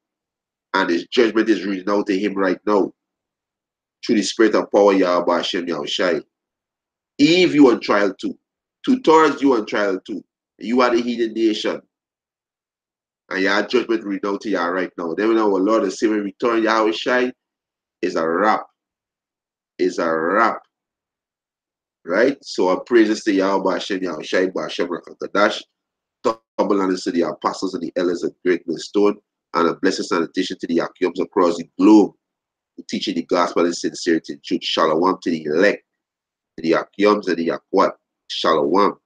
Speaker 1: and his judgment is reaching out to him right now through the spirit of power, Yahweh Hashem Yahushai. If you on trial too, tutorials you on trial too. You are the heathen nation. And your judgment read out to you right now. Then when our Lord and Savior return, Yahweh Shai is a wrap. Is a wrap. Right? So our praises to Yahweh Hashem, Yahweh Shai, Hashem Rakakadash, double honors to the apostles and the elders of Great Millstone, and a blessed salutation to the Akiums across the globe, who teaching the gospel in sincerity and truth. Shalom to the elect, to the Akiums and the Yakwat. Shalom.